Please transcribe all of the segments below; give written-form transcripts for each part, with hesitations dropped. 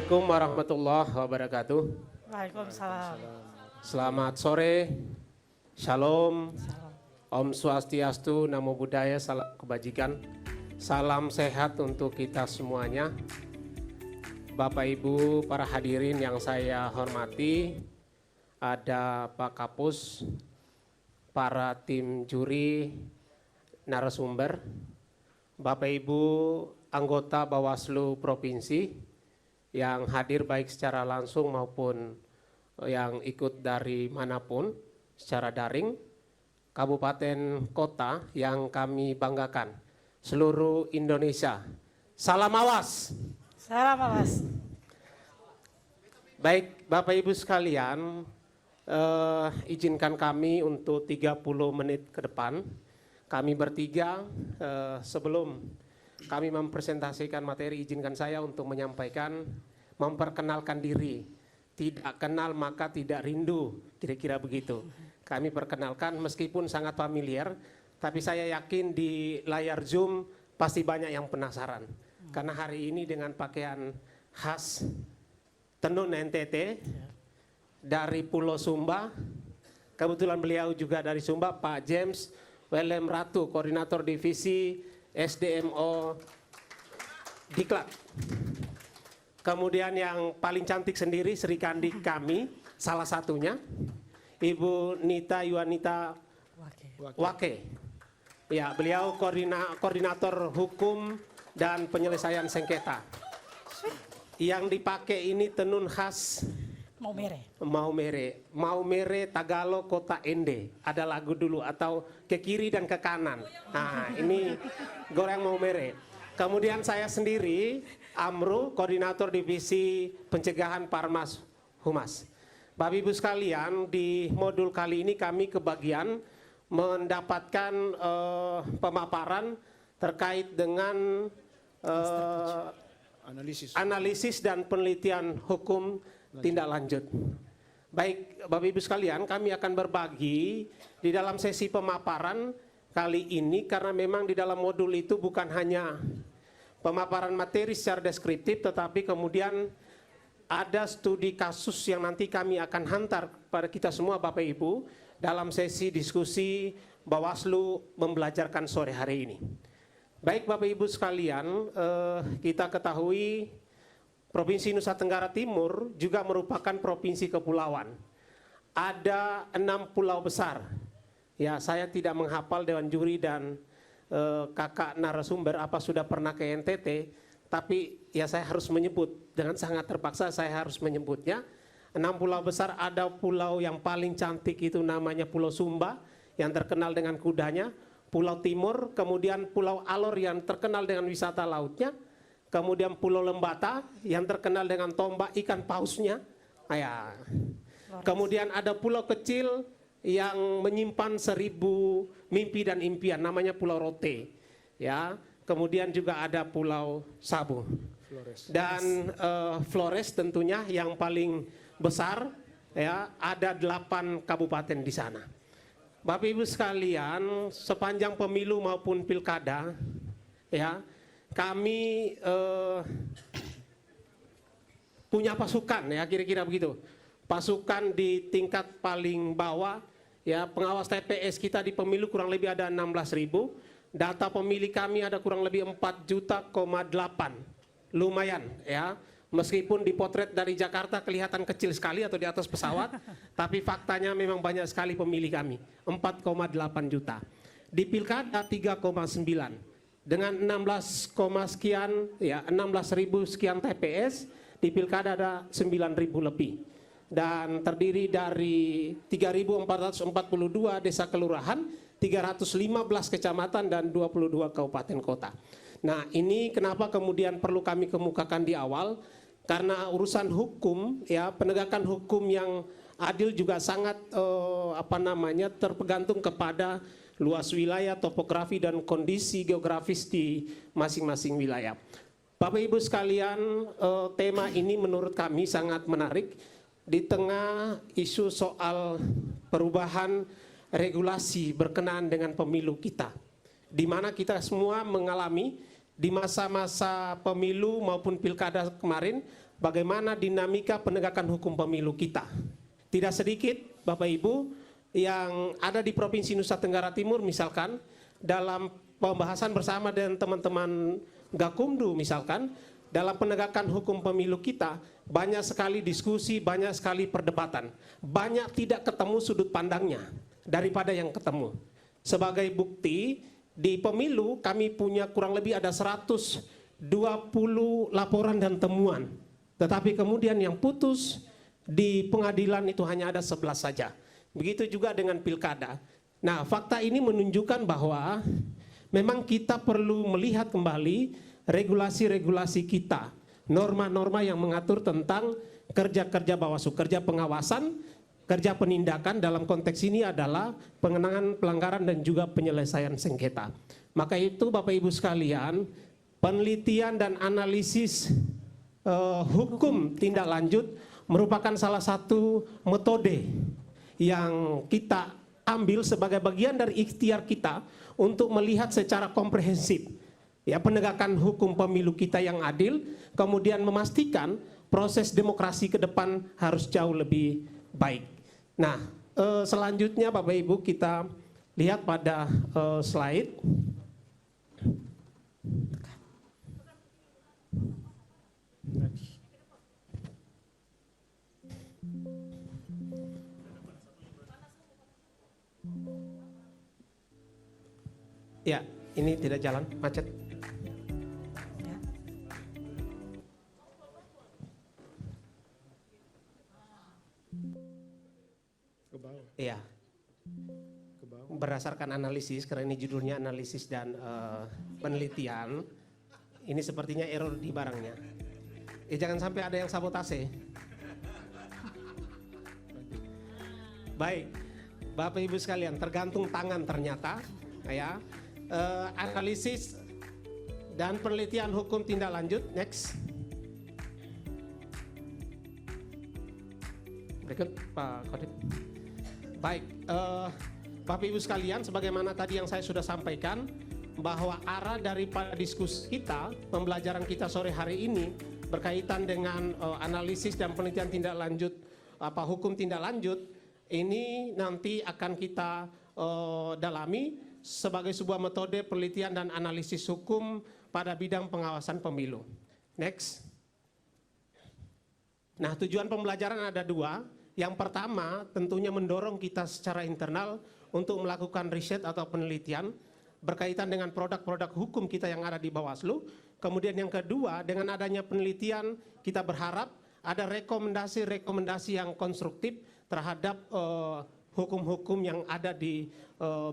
Assalamualaikum warahmatullahi wabarakatuh. Waalaikumsalam. Selamat sore, Shalom, Om Swastiastu, Namo Buddhaya, salam kebajikan, salam sehat untuk kita semuanya. Bapak Ibu para hadirin yang saya hormati, ada Pak Kapus, para tim juri, narasumber, Bapak Ibu anggota Bawaslu Provinsi yang hadir baik secara langsung maupun yang ikut dari manapun secara daring, kabupaten kota yang kami banggakan, seluruh Indonesia. Salam awas. Salam awas. Baik Bapak Ibu sekalian, izinkan kami untuk 30 menit ke depan, kami bertiga sebelum kami mempresentasikan materi, izinkan saya untuk menyampaikan, memperkenalkan diri. Tidak kenal maka tidak rindu, kira-kira begitu. Kami perkenalkan meskipun sangat familiar, tapi saya yakin di layar Zoom pasti banyak yang penasaran. Karena hari ini dengan pakaian khas Tenun NTT dari Pulau Sumba, kebetulan beliau juga dari Sumba, Pak James Willem Ratu, Koordinator Divisi SDMO Diklat. Kemudian yang paling cantik sendiri Sri Kandi kami, salah satunya Ibu Nita Yuanita Wake. Ya, beliau koordinator hukum dan penyelesaian sengketa. Yang dipakai ini tenun khas Maumere Tagalog Kota Ende. Ada lagu dulu atau ke kiri dan ke kanan. Nah, ini goreng Maumere. Kemudian saya sendiri Amru, koordinator divisi pencegahan Parmas Humas. Bapak Ibu sekalian, di modul kali ini kami kebagian mendapatkan pemaparan terkait dengan analisis dan penelitian hukum tindak lanjut. Baik Bapak Ibu sekalian, kami akan berbagi di dalam sesi pemaparan kali ini karena memang di dalam modul itu bukan hanya pemaparan materi secara deskriptif, tetapi kemudian ada studi kasus yang nanti kami akan hantar pada kita semua Bapak Ibu dalam sesi diskusi Bawaslu membelajarkan sore hari ini. Baik Bapak Ibu sekalian, kita ketahui Provinsi Nusa Tenggara Timur juga merupakan provinsi kepulauan. Ada 6 pulau besar. Ya, saya tidak menghafal Dewan Juri dan kakak narasumber apa sudah pernah ke NTT, tapi ya saya harus menyebut, dengan sangat terpaksa saya harus menyebutnya. 6 pulau besar, ada pulau yang paling cantik itu namanya Pulau Sumba yang terkenal dengan kudanya, Pulau Timur, kemudian Pulau Alor yang terkenal dengan wisata lautnya, kemudian Pulau Lembata yang terkenal dengan tombak ikan pausnya. Ya. Kemudian ada pulau kecil yang menyimpan 1000 mimpi dan impian, namanya Pulau Rote. Ya. Kemudian juga ada Pulau Sabu. Dan Flores tentunya yang paling besar, ya, ada 8 kabupaten di sana. Bapak Ibu sekalian, sepanjang pemilu maupun pilkada, ya, kami punya pasukan, ya, kira-kira begitu. Pasukan di tingkat paling bawah, ya, pengawas TPS kita di pemilu kurang lebih ada 16.000. Data pemilih kami ada kurang lebih 4,8 juta. Lumayan, ya. Meskipun dipotret dari Jakarta kelihatan kecil sekali atau di atas pesawat, tapi faktanya memang banyak sekali pemilih kami, 4,8 juta. Di pilkada 3,9 dengan 16, sekian, ya, 16.000 sekian TPS, di pilkada ada 9.000 lebih. Dan terdiri dari 3.442 desa kelurahan, 315 kecamatan dan 22 kabupaten kota. Nah, ini kenapa kemudian perlu kami kemukakan di awal, karena urusan hukum, ya, penegakan hukum yang adil juga sangat tergantung kepada luas wilayah, topografi dan kondisi geografis di masing-masing wilayah. Bapak Ibu sekalian, tema ini menurut kami sangat menarik di tengah isu soal perubahan regulasi berkenaan dengan pemilu kita, di mana kita semua mengalami di masa-masa pemilu maupun pilkada kemarin bagaimana dinamika penegakan hukum pemilu kita. Tidak sedikit Bapak Ibu yang ada di Provinsi Nusa Tenggara Timur misalkan, dalam pembahasan bersama dengan teman-teman Gakumdu misalkan, dalam penegakan hukum pemilu kita, banyak sekali diskusi, banyak sekali perdebatan. Banyak tidak ketemu sudut pandangnya daripada yang ketemu. Sebagai bukti, di pemilu kami punya kurang lebih ada 120 laporan dan temuan. Tetapi kemudian yang putus di pengadilan itu hanya ada 11 saja. Begitu juga dengan pilkada. Nah, fakta ini menunjukkan bahwa memang kita perlu melihat kembali regulasi-regulasi kita, norma-norma yang mengatur tentang kerja-kerja Bawaslu, kerja pengawasan, kerja penindakan dalam konteks ini adalah pengenangan pelanggaran dan juga penyelesaian sengketa. Maka itu Bapak Ibu sekalian, penelitian dan analisis hukum tindak lanjut merupakan salah satu metode yang kita ambil sebagai bagian dari ikhtiar kita untuk melihat secara komprehensif ya penegakan hukum pemilu kita yang adil, kemudian memastikan proses demokrasi ke depan harus jauh lebih baik. Nah, selanjutnya Bapak Ibu kita lihat pada slide. Ya, ini tidak jalan, macet. Iya. Berdasarkan analisis, karena ini judulnya analisis dan penelitian, ini sepertinya error di barangnya. Jangan sampai ada yang sabotase. Baik, Bapak Ibu sekalian, tergantung tangan ternyata, ya. Analisis dan penelitian hukum tindak lanjut, next. Berikut Pak Kodip. Baik, Bapak Ibu sekalian, sebagaimana tadi yang saya sudah sampaikan, bahwa arah daripada diskusi kita, pembelajaran kita sore hari ini berkaitan dengan analisis dan penelitian tindak lanjut, hukum tindak lanjut, ini nanti akan kita dalami sebagai sebuah metode penelitian dan analisis hukum pada bidang pengawasan pemilu. Next. Nah, tujuan pembelajaran ada dua. Yang pertama tentunya mendorong kita secara internal untuk melakukan riset atau penelitian berkaitan dengan produk-produk hukum kita yang ada di Bawaslu. Kemudian yang kedua, dengan adanya penelitian kita berharap ada rekomendasi-rekomendasi yang konstruktif terhadap hukum-hukum yang ada di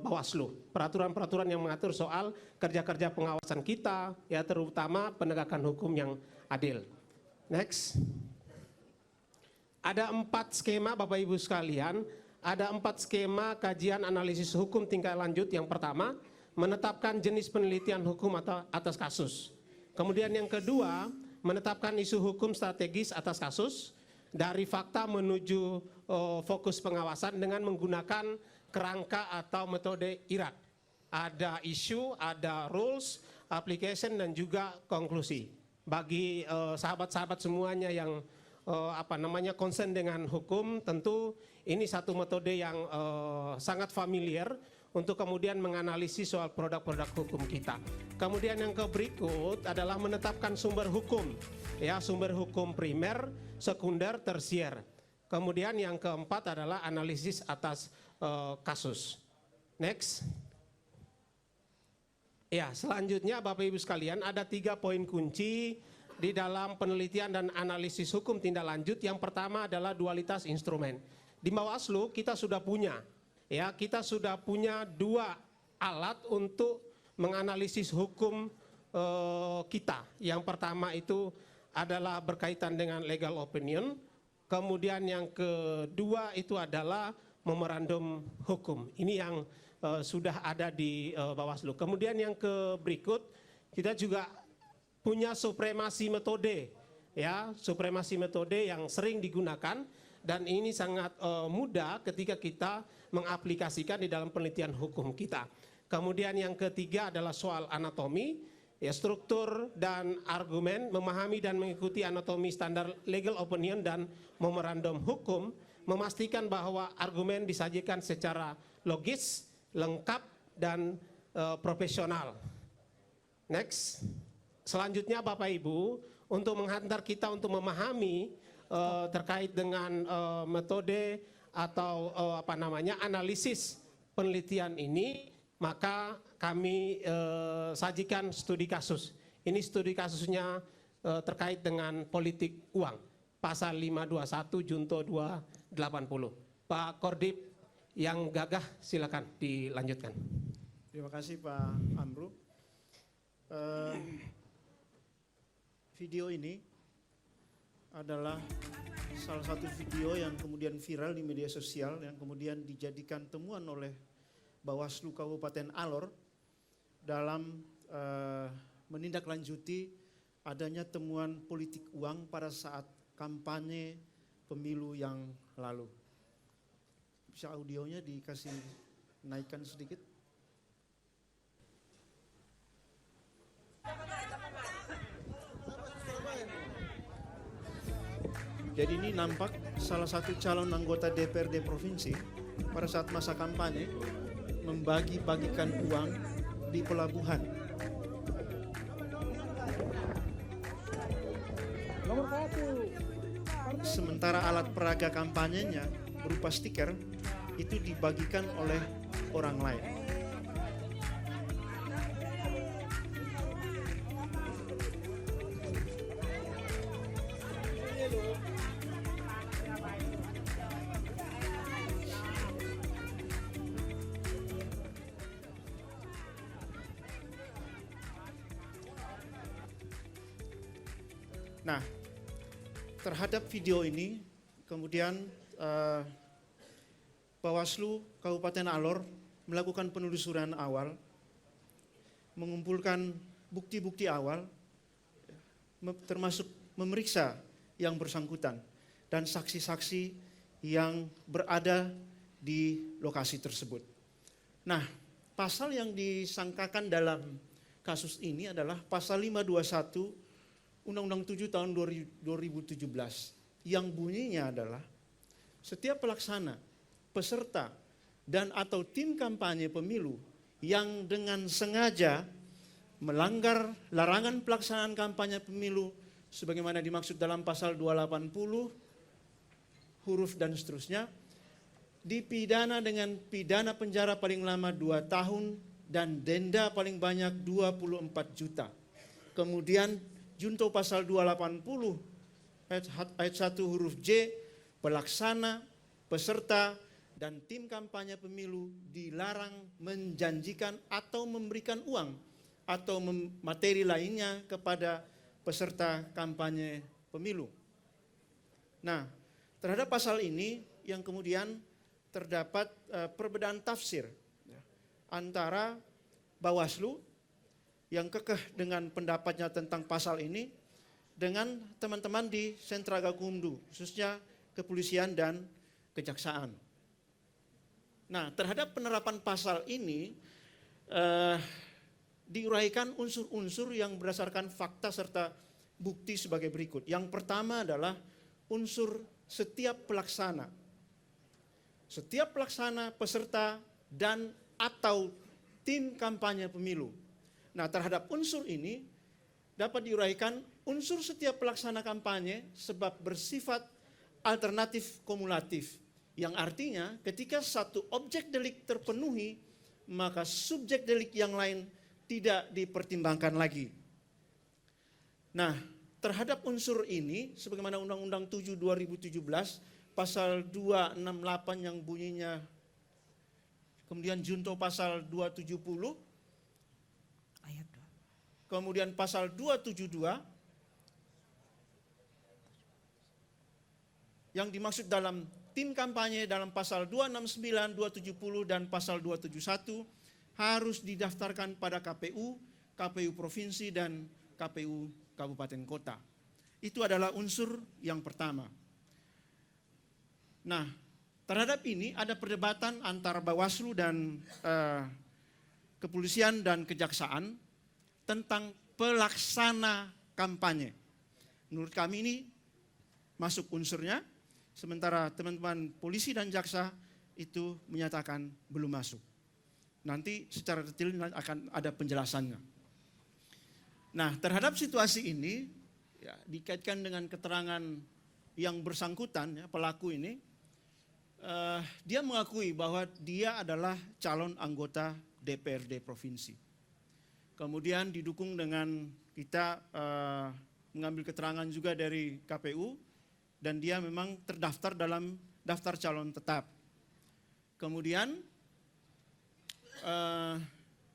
Bawaslu. Peraturan-peraturan yang mengatur soal kerja-kerja pengawasan kita, ya terutama penegakan hukum yang adil. Next. Ada 4 skema Bapak Ibu sekalian, ada 4 skema kajian analisis hukum tingkat lanjut. Yang pertama, menetapkan jenis penelitian hukum atau atas kasus. Kemudian yang kedua, menetapkan isu hukum strategis atas kasus dari fakta menuju fokus pengawasan dengan menggunakan kerangka atau metode IRAC. Ada isu, ada rules, application dan juga konklusi. Bagi sahabat-sahabat semuanya yang concern dengan hukum, tentu ini satu metode yang sangat familiar untuk kemudian menganalisis soal produk-produk hukum kita. Kemudian yang berikut adalah menetapkan sumber hukum, ya sumber hukum primer, sekunder, tersier. Kemudian yang keempat adalah analisis atas kasus. Next. Ya, selanjutnya Bapak Ibu sekalian ada 3 poin kunci di dalam penelitian dan analisis hukum tindak lanjut. Yang pertama adalah dualitas instrumen. Di Bawaslu kita sudah punya, ya kita sudah punya 2 alat untuk menganalisis hukum kita. Yang pertama itu adalah berkaitan dengan legal opinion. Kemudian yang kedua itu adalah memorandum hukum. Ini yang sudah ada di Bawaslu. Kemudian yang berikut kita juga punya supremasi metode, ya supremasi metode yang sering digunakan dan ini sangat mudah ketika kita mengaplikasikan di dalam penelitian hukum kita. Kemudian yang ketiga adalah soal anatomi, Ya, struktur dan argumen, memahami dan mengikuti anatomi standar legal opinion dan memorandum hukum, memastikan bahwa argumen disajikan secara logis, lengkap, dan profesional. Next. Selanjutnya Bapak Ibu, untuk menghantar kita untuk memahami terkait dengan metode atau analisis penelitian ini, maka kami sajikan studi kasus. Ini studi kasusnya terkait dengan politik uang, pasal 521 junto 280. Pak Kordip yang gagah silakan dilanjutkan. Terima kasih Pak Amru. Video ini adalah salah satu video yang kemudian viral di media sosial, yang kemudian dijadikan temuan oleh Bawaslu Kabupaten Alor dalam menindaklanjuti adanya temuan politik uang pada saat kampanye pemilu yang lalu. Bisa audionya dikasih naikkan sedikit? Jadi ini nampak salah satu calon anggota DPRD provinsi pada saat masa kampanye membagi-bagikan uang di pelabuhan. Sementara alat peraga kampanyenya berupa stiker itu dibagikan oleh orang lain. Nah, terhadap video ini kemudian Bawaslu Kabupaten Alor melakukan penelusuran awal, mengumpulkan bukti-bukti awal, termasuk memeriksa yang bersangkutan dan saksi-saksi yang berada di lokasi tersebut. Nah, pasal yang disangkakan dalam kasus ini adalah pasal 521 Undang-Undang 7 tahun 2017 yang bunyinya adalah setiap pelaksana, peserta, dan atau tim kampanye pemilu yang dengan sengaja melanggar larangan pelaksanaan kampanye pemilu sebagaimana dimaksud dalam pasal 280 huruf dan seterusnya dipidana dengan pidana penjara paling lama 2 tahun dan denda paling banyak 24 juta. Kemudian junto pasal 280 ayat 1 huruf J, pelaksana, peserta, dan tim kampanye pemilu dilarang menjanjikan atau memberikan uang atau materi lainnya kepada peserta kampanye pemilu. Nah, terhadap pasal ini yang kemudian terdapat perbedaan tafsir antara Bawaslu yang kekeh dengan pendapatnya tentang pasal ini dengan teman-teman di Sentra Gakumdu, khususnya kepolisian dan kejaksaan. Nah, terhadap penerapan pasal ini diuraikan unsur-unsur yang berdasarkan fakta serta bukti sebagai berikut. Yang pertama adalah unsur setiap pelaksana. Setiap pelaksana, peserta, dan atau tim kampanye pemilu. Nah, terhadap unsur ini dapat diuraikan unsur setiap pelaksana kampanye sebab bersifat alternatif kumulatif. Yang artinya ketika satu objek delik terpenuhi, maka subjek delik yang lain tidak dipertimbangkan lagi. Nah, terhadap unsur ini sebagaimana Undang-Undang 7 2017 pasal 268 yang bunyinya kemudian junto pasal 270 kemudian pasal 272 yang dimaksud dalam tim kampanye dalam pasal 269, 270 dan pasal 271 harus didaftarkan pada KPU, KPU provinsi dan KPU kabupaten kota. Itu adalah unsur yang pertama. Nah, terhadap ini ada perdebatan antara Bawaslu dan kepolisian dan kejaksaan tentang pelaksana kampanye. Menurut kami ini masuk unsurnya, sementara teman-teman polisi dan jaksa itu menyatakan belum masuk. Nanti secara detail akan ada penjelasannya. Nah, terhadap situasi ini, ya, dikaitkan dengan keterangan yang bersangkutan, ya, pelaku ini, dia mengakui bahwa dia adalah calon anggota DPRD provinsi. Kemudian didukung dengan kita mengambil keterangan juga dari KPU, dan dia memang terdaftar dalam daftar calon tetap. Kemudian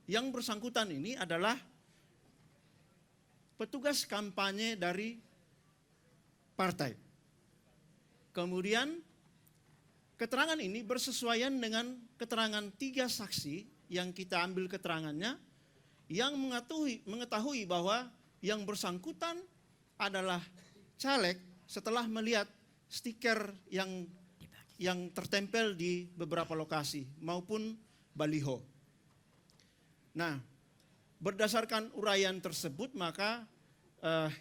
yang bersangkutan ini adalah petugas kampanye dari partai. Kemudian keterangan ini bersesuaian dengan keterangan 3 saksi yang kita ambil keterangannya, yang mengetahui bahwa yang bersangkutan adalah caleg setelah melihat stiker yang tertempel di beberapa lokasi maupun baliho. Nah, berdasarkan uraian tersebut, maka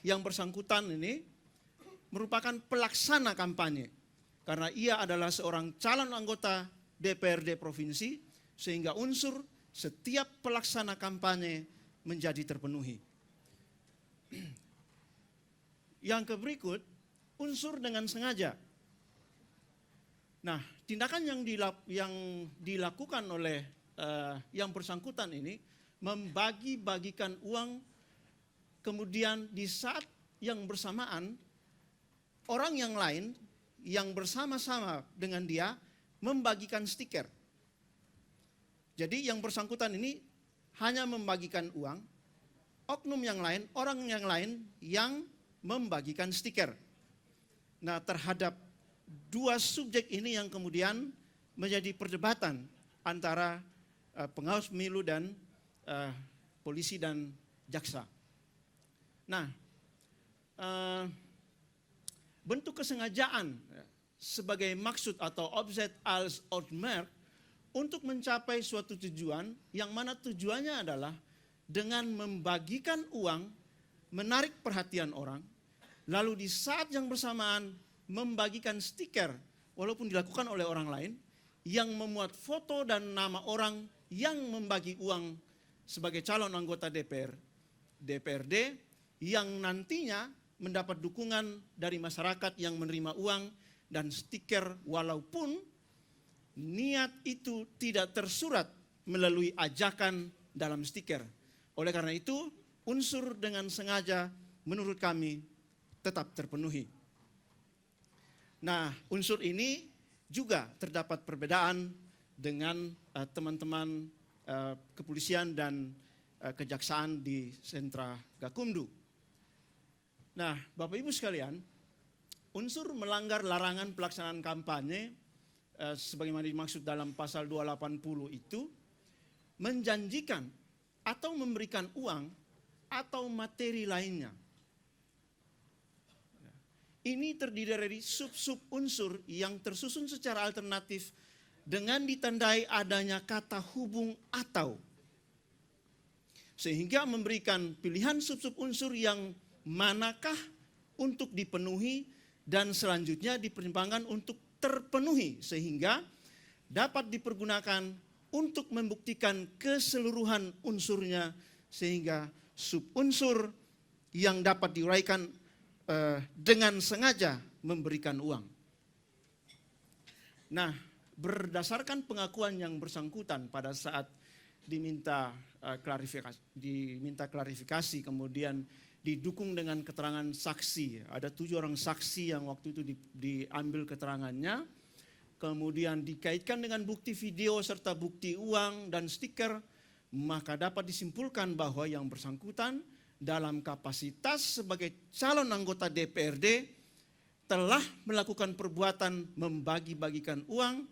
yang bersangkutan ini merupakan pelaksana kampanye karena ia adalah seorang calon anggota DPRD provinsi, sehingga unsur setiap pelaksana kampanye menjadi terpenuhi. Yang berikut, unsur dengan sengaja. Nah, tindakan yang dilakukan oleh yang bersangkutan ini membagi-bagikan uang, kemudian di saat yang bersamaan orang yang lain yang bersama-sama dengan dia membagikan stiker. Jadi yang bersangkutan ini hanya membagikan uang, oknum yang lain, orang yang lain yang membagikan stiker. Nah, terhadap 2 subjek ini yang kemudian menjadi perdebatan antara pengawas pemilu dan polisi dan jaksa. Nah, bentuk kesengajaan sebagai maksud atau objek als oormerk untuk mencapai suatu tujuan, yang mana tujuannya adalah dengan membagikan uang, menarik perhatian orang, lalu di saat yang bersamaan membagikan stiker walaupun dilakukan oleh orang lain yang memuat foto dan nama orang yang membagi uang sebagai calon anggota DPRD yang nantinya mendapat dukungan dari masyarakat yang menerima uang dan stiker, walaupun niat itu tidak tersurat melalui ajakan dalam stiker. Oleh karena itu, unsur dengan sengaja menurut kami tetap terpenuhi. Nah, unsur ini juga terdapat perbedaan dengan teman-teman kepolisian dan kejaksaan di sentra Gakumdu. Nah, Bapak Ibu sekalian, unsur melanggar larangan pelaksanaan kampanye sebagaimana dimaksud dalam pasal 280 itu menjanjikan atau memberikan uang atau materi lainnya. Ini terdiri dari sub-sub unsur yang tersusun secara alternatif dengan ditandai adanya kata hubung atau, sehingga memberikan pilihan sub-sub unsur yang manakah untuk dipenuhi dan selanjutnya dipertimbangkan untuk terpenuhi, sehingga dapat dipergunakan untuk membuktikan keseluruhan unsurnya, sehingga sub-unsur yang dapat diuraikan dengan sengaja memberikan uang. Nah, berdasarkan pengakuan yang bersangkutan pada saat diminta klarifikasi, kemudian didukung dengan keterangan saksi. Ada 7 orang saksi yang waktu itu diambil keterangannya, kemudian dikaitkan dengan bukti video serta bukti uang dan stiker, maka dapat disimpulkan bahwa yang bersangkutan dalam kapasitas sebagai calon anggota DPRD telah melakukan perbuatan membagi-bagikan uang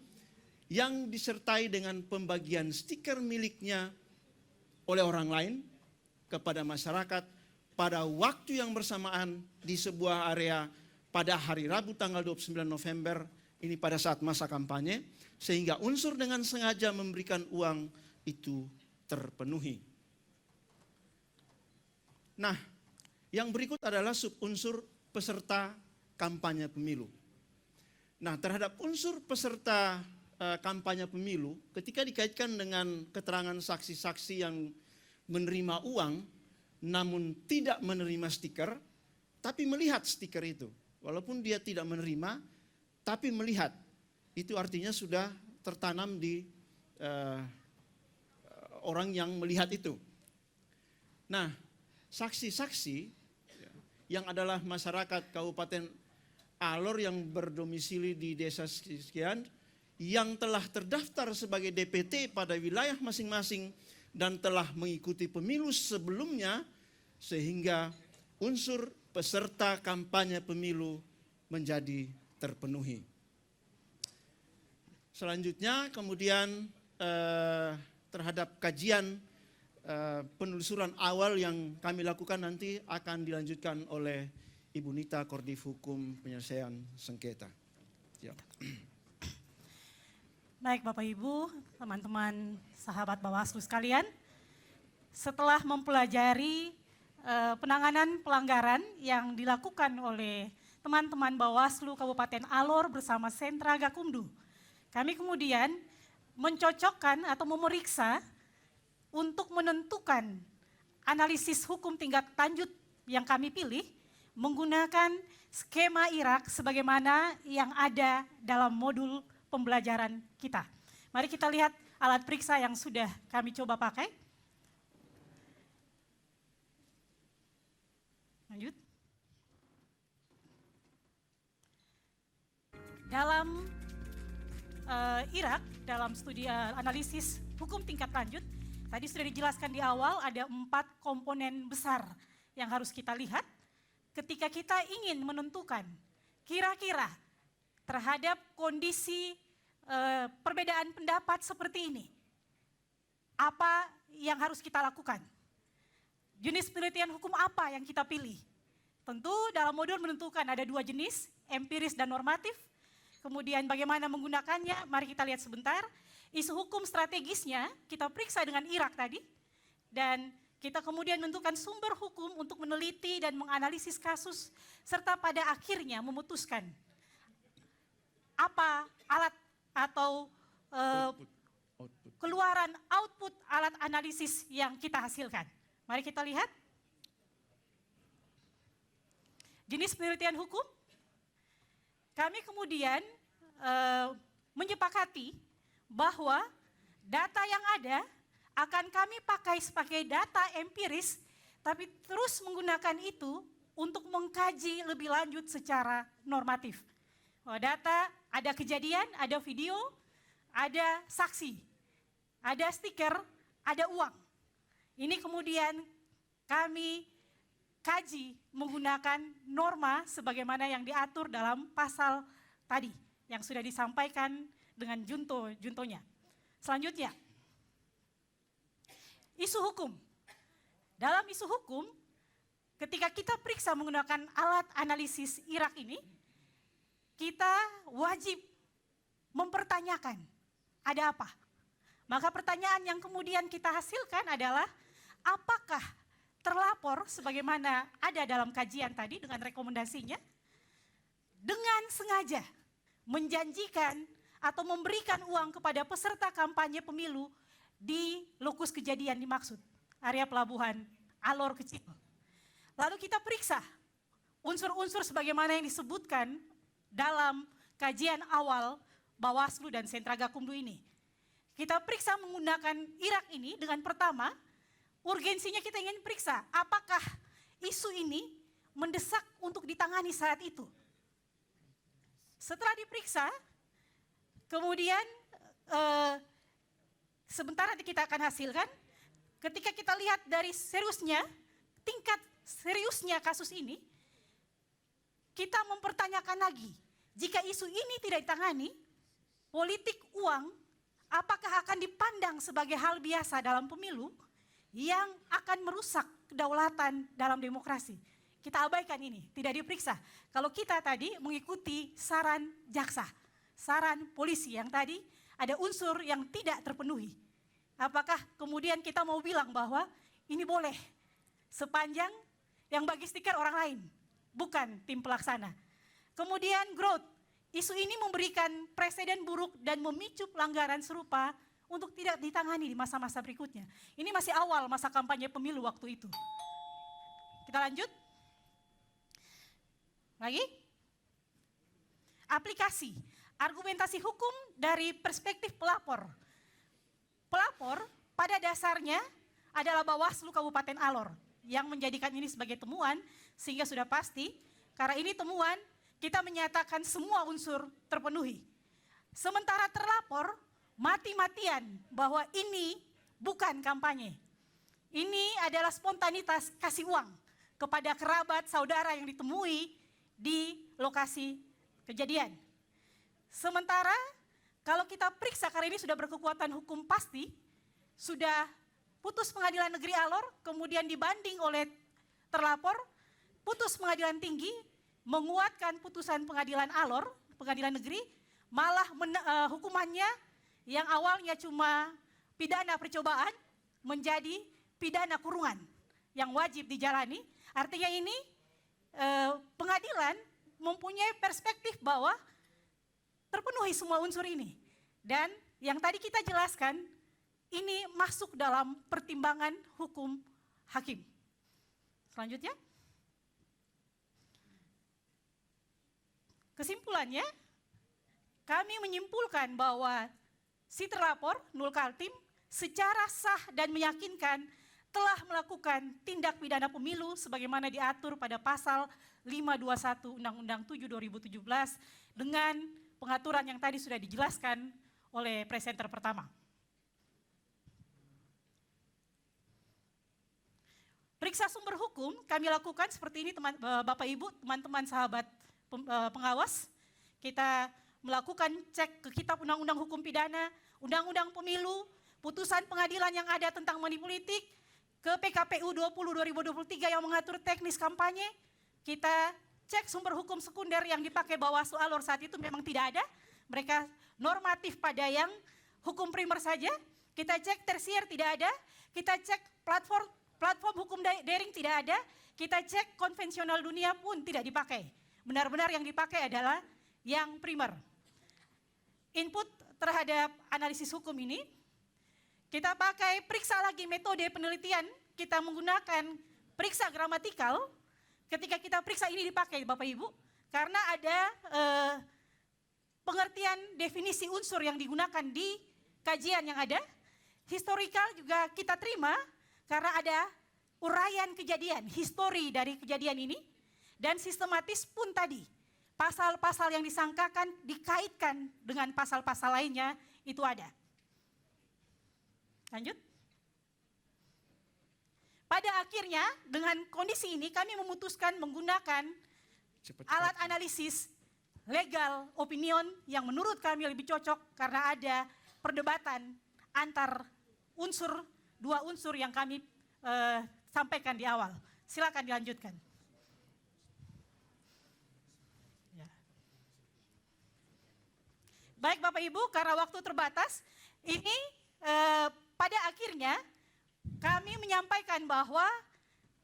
yang disertai dengan pembagian stiker miliknya oleh orang lain kepada masyarakat pada waktu yang bersamaan di sebuah area pada hari Rabu tanggal 29 November ini pada saat masa kampanye, sehingga unsur dengan sengaja memberikan uang itu terpenuhi. Nah, yang berikut adalah subunsur peserta kampanye pemilu. Nah, terhadap unsur peserta kampanye pemilu, ketika dikaitkan dengan keterangan saksi-saksi yang menerima uang, namun tidak menerima stiker, tapi melihat stiker itu. Walaupun dia tidak menerima, tapi melihat. Itu artinya sudah tertanam di orang yang melihat itu. Nah, saksi-saksi yang adalah masyarakat Kabupaten Alor yang berdomisili di desa sekian, yang telah terdaftar sebagai DPT pada wilayah masing-masing dan telah mengikuti pemilu sebelumnya, sehingga unsur peserta kampanye pemilu menjadi terpenuhi. Selanjutnya kemudian terhadap kajian penelusuran awal yang kami lakukan nanti akan dilanjutkan oleh Ibu Nita, Koordif Hukum Penyelesaian Sengketa. Ya. Baik Bapak Ibu, teman-teman sahabat Bawaslu sekalian, setelah mempelajari penanganan pelanggaran yang dilakukan oleh teman-teman Bawaslu Kabupaten Alor bersama Sentra Gakumdu, kami kemudian mencocokkan atau memeriksa untuk menentukan analisis hukum tingkat lanjut yang kami pilih menggunakan skema IRAK sebagaimana yang ada dalam modul pembelajaran kita. Mari kita lihat alat periksa yang sudah kami coba pakai. Lanjut. Dalam IRAK, dalam studi analisis hukum tingkat lanjut, tadi sudah dijelaskan di awal ada 4 komponen besar yang harus kita lihat ketika kita ingin menentukan kira-kira terhadap kondisi perbedaan pendapat seperti ini, apa yang harus kita lakukan? Jenis penelitian hukum apa yang kita pilih? Tentu dalam modul menentukan ada 2 jenis, empiris dan normatif. Kemudian bagaimana menggunakannya, mari kita lihat sebentar. Isu hukum strategisnya kita periksa dengan IRAK tadi. Dan kita kemudian menentukan sumber hukum untuk meneliti dan menganalisis kasus. Serta pada akhirnya memutuskan apa alat atau keluaran output alat analisis yang kita hasilkan. Mari kita lihat. Jenis penelitian hukum. Kami kemudian menyepakati bahwa data yang ada akan kami pakai sebagai data empiris, tapi terus menggunakan itu untuk mengkaji lebih lanjut secara normatif. Data, ada kejadian, ada video, ada saksi, ada stiker, ada uang. Ini kemudian kami kaji menggunakan norma sebagaimana yang diatur dalam pasal tadi yang sudah disampaikan dengan juntonya. Selanjutnya, isu hukum. Dalam isu hukum, ketika kita periksa menggunakan alat analisis IRAK ini, kita wajib mempertanyakan ada apa. Maka pertanyaan yang kemudian kita hasilkan adalah apakah terlapor sebagaimana ada dalam kajian tadi dengan rekomendasinya dengan sengaja menjanjikan atau memberikan uang kepada peserta kampanye pemilu di lokus kejadian dimaksud, area pelabuhan Alor Kecil. Lalu kita periksa unsur-unsur sebagaimana yang disebutkan dalam kajian awal Bawaslu dan Sentra Gakumdu ini. Kita periksa menggunakan IRAK ini dengan pertama, urgensinya kita ingin periksa apakah isu ini mendesak untuk ditangani saat itu. Setelah diperiksa, kemudian sebentar nanti kita akan hasilkan, ketika kita lihat dari seriusnya, tingkat seriusnya kasus ini, kita mempertanyakan lagi, jika isu ini tidak ditangani, politik uang apakah akan dipandang sebagai hal biasa dalam pemilu yang akan merusak kedaulatan dalam demokrasi. Kita abaikan ini, tidak diperiksa. Kalau kita tadi mengikuti saran jaksa, saran polisi yang tadi ada unsur yang tidak terpenuhi. Apakah kemudian kita mau bilang bahwa ini boleh sepanjang yang bagi stiker orang lain, bukan tim pelaksana. Kemudian growth, isu ini memberikan presiden buruk dan memicu pelanggaran serupa untuk tidak ditangani di masa-masa berikutnya. Ini masih awal masa kampanye pemilu waktu itu. Kita lanjut. Lagi. Aplikasi, argumentasi hukum dari perspektif pelapor. Pelapor pada dasarnya adalah Bawaslu Kabupaten Alor yang menjadikan ini sebagai temuan, sehingga sudah pasti karena ini temuan kita menyatakan semua unsur terpenuhi. Sementara terlapor mati-matian bahwa ini bukan kampanye. Ini adalah spontanitas kasih uang kepada kerabat saudara yang ditemui di lokasi kejadian. Sementara kalau kita periksa karena ini sudah berkekuatan hukum pasti, sudah putus pengadilan negeri Alor, kemudian dibanding oleh terlapor, putus pengadilan tinggi, menguatkan putusan pengadilan Alor, pengadilan negeri, malah hukumannya yang awalnya cuma pidana percobaan menjadi pidana kurungan yang wajib dijalani. Artinya ini pengadilan mempunyai perspektif bahwa terpenuhi semua unsur ini. Dan yang tadi kita jelaskan, ini masuk dalam pertimbangan hukum hakim. Selanjutnya. Kesimpulannya, kami menyimpulkan bahwa si terlapor, Nul Kaltim, secara sah dan meyakinkan telah melakukan tindak pidana pemilu sebagaimana diatur pada pasal 521 Undang-Undang 7 2017 dengan pengaturan yang tadi sudah dijelaskan oleh presenter pertama. Periksa sumber hukum kami lakukan seperti ini Bapak Ibu, teman-teman sahabat pengawas. Kita melakukan cek ke kitab undang-undang hukum pidana, undang-undang pemilu, putusan pengadilan yang ada tentang money politik, ke PKPU 20 2023 yang mengatur teknis kampanye. Kita cek sumber hukum sekunder yang dipakai Bawaslu Alor saat itu memang tidak ada. Mereka normatif pada yang hukum primer saja. Kita cek tersier tidak ada. Kita cek platform hukum daring tidak ada. Kita cek konvensional dunia pun tidak dipakai. Benar-benar yang dipakai adalah yang primer. Input terhadap analisis hukum ini, kita pakai periksa lagi metode penelitian, kita menggunakan periksa gramatikal. Ketika kita periksa ini dipakai Bapak Ibu, karena ada pengertian definisi unsur yang digunakan di kajian yang ada. Historikal juga kita terima, karena ada uraian kejadian, histori dari kejadian ini. Dan sistematis pun tadi, pasal-pasal yang disangkakan dikaitkan dengan pasal-pasal lainnya, itu ada. Lanjut. Pada akhirnya dengan kondisi ini kami memutuskan menggunakan alat analisis legal opinion yang menurut kami lebih cocok karena ada perdebatan antar dua unsur yang kami sampaikan di awal. Silakan dilanjutkan. Ya. Baik Bapak Ibu, karena waktu terbatas, ini pada akhirnya kami menyampaikan bahwa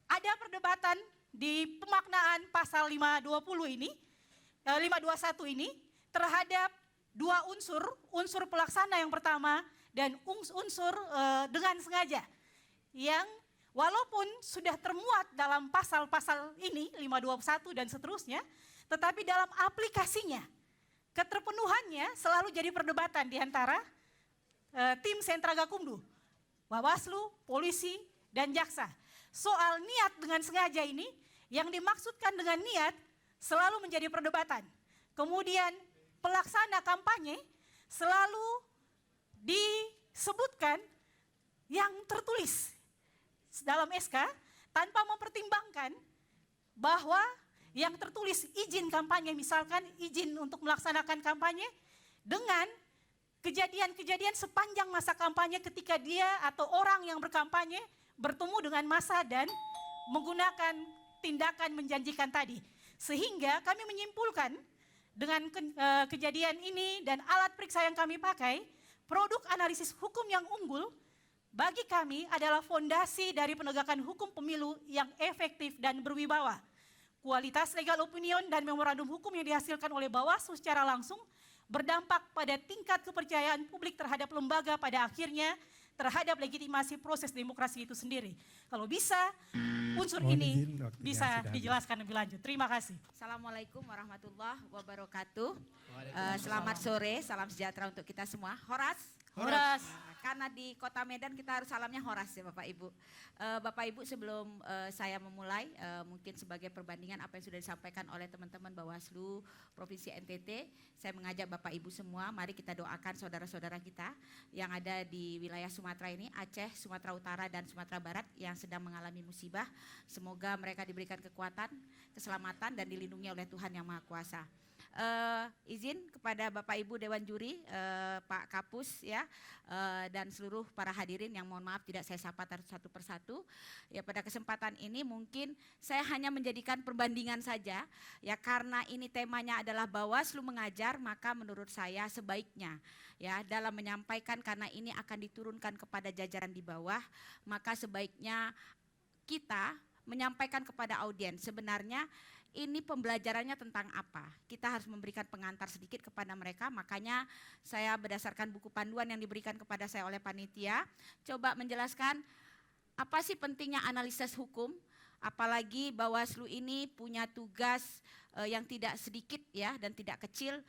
ada perdebatan di pemaknaan pasal 521 ini terhadap dua unsur pelaksana yang pertama dan unsur dengan sengaja yang walaupun sudah termuat dalam pasal-pasal ini 521 dan seterusnya, tetapi dalam aplikasinya keterpenuhannya selalu jadi perdebatan di antara tim Sentra Gakumdu, Bawaslu, polisi, dan jaksa. Soal niat dengan sengaja ini, yang dimaksudkan dengan niat selalu menjadi perdebatan. Kemudian pelaksana kampanye selalu disebutkan yang tertulis dalam SK tanpa mempertimbangkan bahwa yang tertulis izin kampanye, misalkan izin untuk melaksanakan kampanye dengan kejadian-kejadian sepanjang masa kampanye ketika dia atau orang yang berkampanye bertemu dengan massa dan menggunakan tindakan menjanjikan tadi. Sehingga kami menyimpulkan dengan kejadian ini dan alat periksa yang kami pakai, produk analisis hukum yang unggul bagi kami adalah fondasi dari penegakan hukum pemilu yang efektif dan berwibawa. Kualitas legal opinion dan memorandum hukum yang dihasilkan oleh Bawaslu secara langsung berdampak pada tingkat kepercayaan publik terhadap lembaga pada akhirnya terhadap legitimasi proses demokrasi itu sendiri. Kalau bisa, unsur Mohon ini izin, waktunya bisa sudah habis. dijelaskan lebih lanjut. Terima kasih. Assalamualaikum warahmatullahi wabarakatuh. Selamat sore, salam sejahtera untuk kita semua. Horas. Horas. Karena di Kota Medan kita harus salamnya Horas ya Bapak Ibu. Bapak Ibu sebelum saya memulai, mungkin sebagai perbandingan apa yang sudah disampaikan oleh teman-teman Bawaslu Provinsi NTT, saya mengajak Bapak Ibu semua, mari kita doakan saudara-saudara kita yang ada di wilayah Sumatera ini, Aceh, Sumatera Utara dan Sumatera Barat yang sedang mengalami musibah. Semoga mereka diberikan kekuatan, keselamatan dan dilindungi oleh Tuhan Yang Maha Kuasa. Izin kepada Bapak Ibu Dewan Juri, Pak Kapus ya, dan seluruh para hadirin yang mohon maaf tidak saya sapa satu persatu. Ya, pada kesempatan ini mungkin saya hanya menjadikan perbandingan saja ya, karena ini temanya adalah Bawaslu mengajar, maka menurut saya sebaiknya ya dalam menyampaikan, karena ini akan diturunkan kepada jajaran di bawah, maka sebaiknya kita menyampaikan kepada audiens sebenarnya ini pembelajarannya tentang apa. Kita harus memberikan pengantar sedikit kepada mereka, makanya saya berdasarkan buku panduan yang diberikan kepada saya oleh panitia, coba menjelaskan apa sih pentingnya analisis hukum, apalagi Bawaslu ini punya tugas yang tidak sedikit ya dan tidak kecil,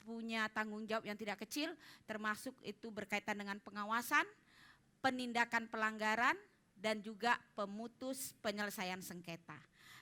punya tanggung jawab yang tidak kecil, termasuk itu berkaitan dengan pengawasan, penindakan pelanggaran, dan juga pemutus penyelesaian sengketa.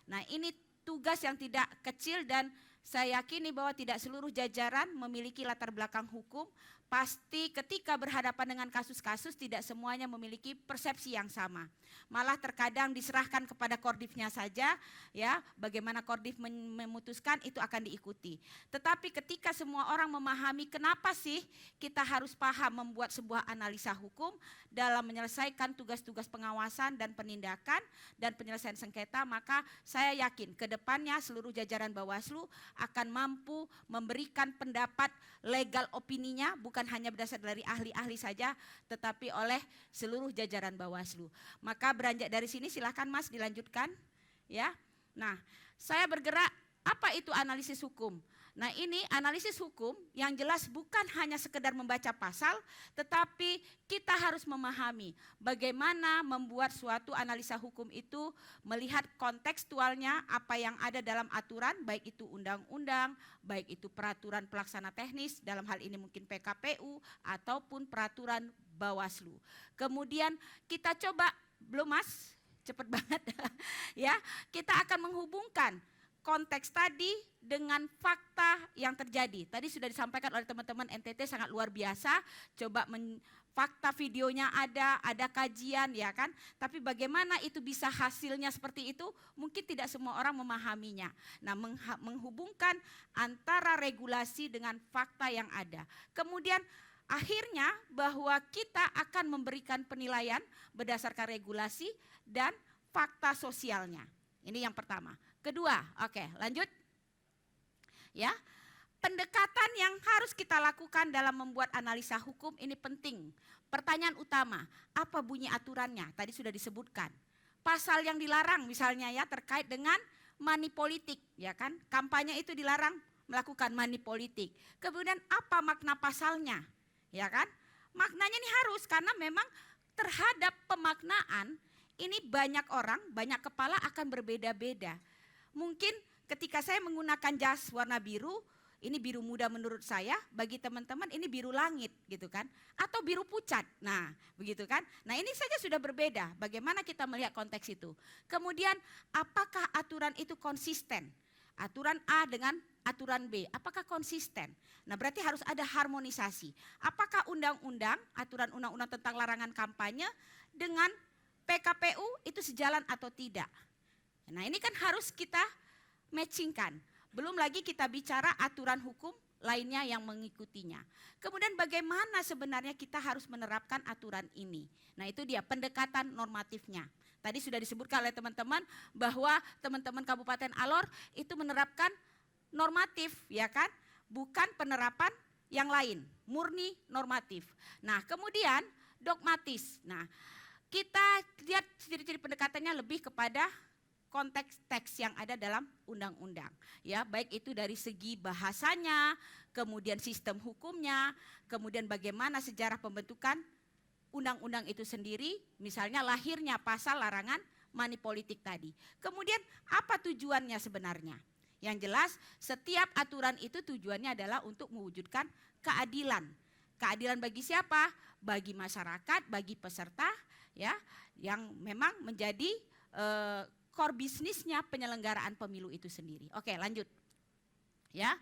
Nah ini tugas yang tidak kecil dan saya yakini bahwa tidak seluruh jajaran memiliki latar belakang hukum. Pasti ketika berhadapan dengan kasus-kasus tidak semuanya memiliki persepsi yang sama. Malah terkadang diserahkan kepada Kordifnya saja ya, bagaimana Kordif memutuskan itu akan diikuti. Tetapi ketika semua orang memahami kenapa sih kita harus paham membuat sebuah analisa hukum dalam menyelesaikan tugas-tugas pengawasan dan penindakan dan penyelesaian sengketa, maka saya yakin ke depannya seluruh jajaran Bawaslu akan mampu memberikan pendapat legal opininya, bukan hanya berdasar dari ahli-ahli saja, tetapi oleh seluruh jajaran Bawaslu. Maka beranjak dari sini silahkan Mas dilanjutkan. Ya. Nah, saya bergerak, apa itu analisis hukum? Nah ini analisis hukum yang jelas bukan hanya sekedar membaca pasal, tetapi kita harus memahami bagaimana membuat suatu analisa hukum itu melihat kontekstualnya apa yang ada dalam aturan, baik itu undang-undang, baik itu peraturan pelaksana teknis, dalam hal ini mungkin PKPU, ataupun peraturan Bawaslu. Kemudian kita coba, belum Mas, cepet banget ya, kita akan menghubungkan konteks tadi dengan fakta yang terjadi. Tadi sudah disampaikan oleh teman-teman NTT sangat luar biasa. Coba fakta videonya ada kajian ya kan. Tapi bagaimana itu bisa hasilnya seperti itu, mungkin tidak semua orang memahaminya. Nah menghubungkan antara regulasi dengan fakta yang ada. Kemudian akhirnya bahwa kita akan memberikan penilaian berdasarkan regulasi dan fakta sosialnya. Ini yang pertama. Kedua, oke, lanjut. Ya, pendekatan yang harus kita lakukan dalam membuat analisa hukum ini penting. Pertanyaan utama, apa bunyi aturannya? Tadi sudah disebutkan. Pasal yang dilarang misalnya ya terkait dengan money politik, ya kan? Kampanye itu dilarang melakukan money politik. Kemudian apa makna pasalnya? Ya kan? Maknanya ini harus karena memang terhadap pemaknaan ini banyak orang, banyak kepala akan berbeda-beda. Mungkin ketika saya menggunakan jas warna biru, ini biru muda menurut saya, bagi teman-teman ini biru langit gitu kan, atau biru pucat, nah begitu kan. Nah ini saja sudah berbeda, bagaimana kita melihat konteks itu. Kemudian apakah aturan itu konsisten, aturan A dengan aturan B, apakah konsisten? Nah berarti harus ada harmonisasi, apakah undang-undang, aturan undang-undang tentang larangan kampanye dengan PKPU itu sejalan atau tidak. Nah ini kan harus kita matchingkan. Belum lagi kita bicara aturan hukum lainnya yang mengikutinya. Kemudian bagaimana sebenarnya kita harus menerapkan aturan ini. Nah itu dia pendekatan normatifnya. Tadi sudah disebutkan oleh teman-teman bahwa teman-teman Kabupaten Alor itu menerapkan normatif ya kan. Bukan penerapan yang lain, murni normatif. Nah kemudian dogmatis. Nah, kita lihat ciri-ciri pendekatannya lebih kepada konteks teks yang ada dalam undang-undang, ya, baik itu dari segi bahasanya, kemudian sistem hukumnya, kemudian bagaimana sejarah pembentukan undang-undang itu sendiri, misalnya lahirnya pasal larangan money politik tadi. Kemudian apa tujuannya sebenarnya? Yang jelas setiap aturan itu tujuannya adalah untuk mewujudkan keadilan. Keadilan bagi siapa? Bagi masyarakat, bagi peserta, ya, yang memang menjadi core bisnisnya penyelenggaraan pemilu itu sendiri. Oke, lanjut. Ya.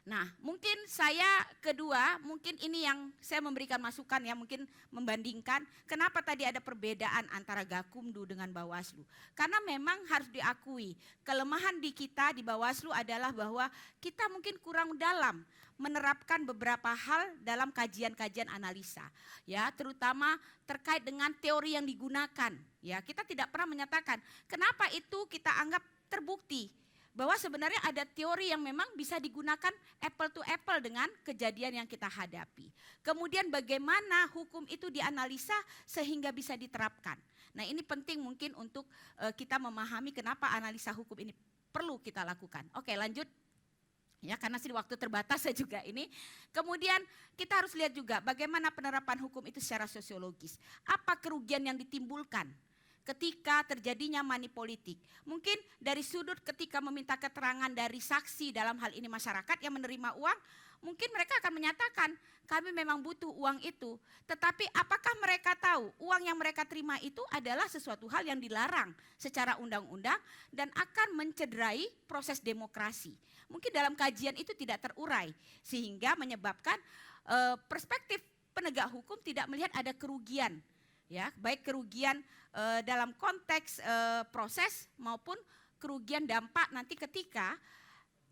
Nah, mungkin saya kedua, mungkin ini yang saya memberikan masukan ya, mungkin membandingkan kenapa tadi ada perbedaan antara Gakumdu dengan Bawaslu. Karena memang harus diakui, kelemahan di kita di Bawaslu adalah bahwa kita mungkin kurang dalam menerapkan beberapa hal dalam kajian-kajian analisa, ya, terutama terkait dengan teori yang digunakan. Ya, kita tidak pernah menyatakan kenapa itu kita anggap terbukti bahwa sebenarnya ada teori yang memang bisa digunakan apple to apple dengan kejadian yang kita hadapi. Kemudian bagaimana hukum itu dianalisa sehingga bisa diterapkan. Nah, ini penting mungkin untuk kita memahami kenapa analisa hukum ini perlu kita lakukan. Oke, lanjut. Ya, karena sih waktu terbatas saya juga ini. Kemudian kita harus lihat juga bagaimana penerapan hukum itu secara sosiologis. Apa kerugian yang ditimbulkan ketika terjadinya money politik. Mungkin dari sudut ketika meminta keterangan dari saksi dalam hal ini masyarakat yang menerima uang, mungkin mereka akan menyatakan kami memang butuh uang itu. Tetapi apakah mereka tahu uang yang mereka terima itu adalah sesuatu hal yang dilarang secara undang-undang dan akan mencederai proses demokrasi. Mungkin dalam kajian itu tidak terurai sehingga menyebabkan perspektif penegak hukum tidak melihat ada kerugian. Ya, baik kerugian dalam konteks proses maupun kerugian dampak nanti ketika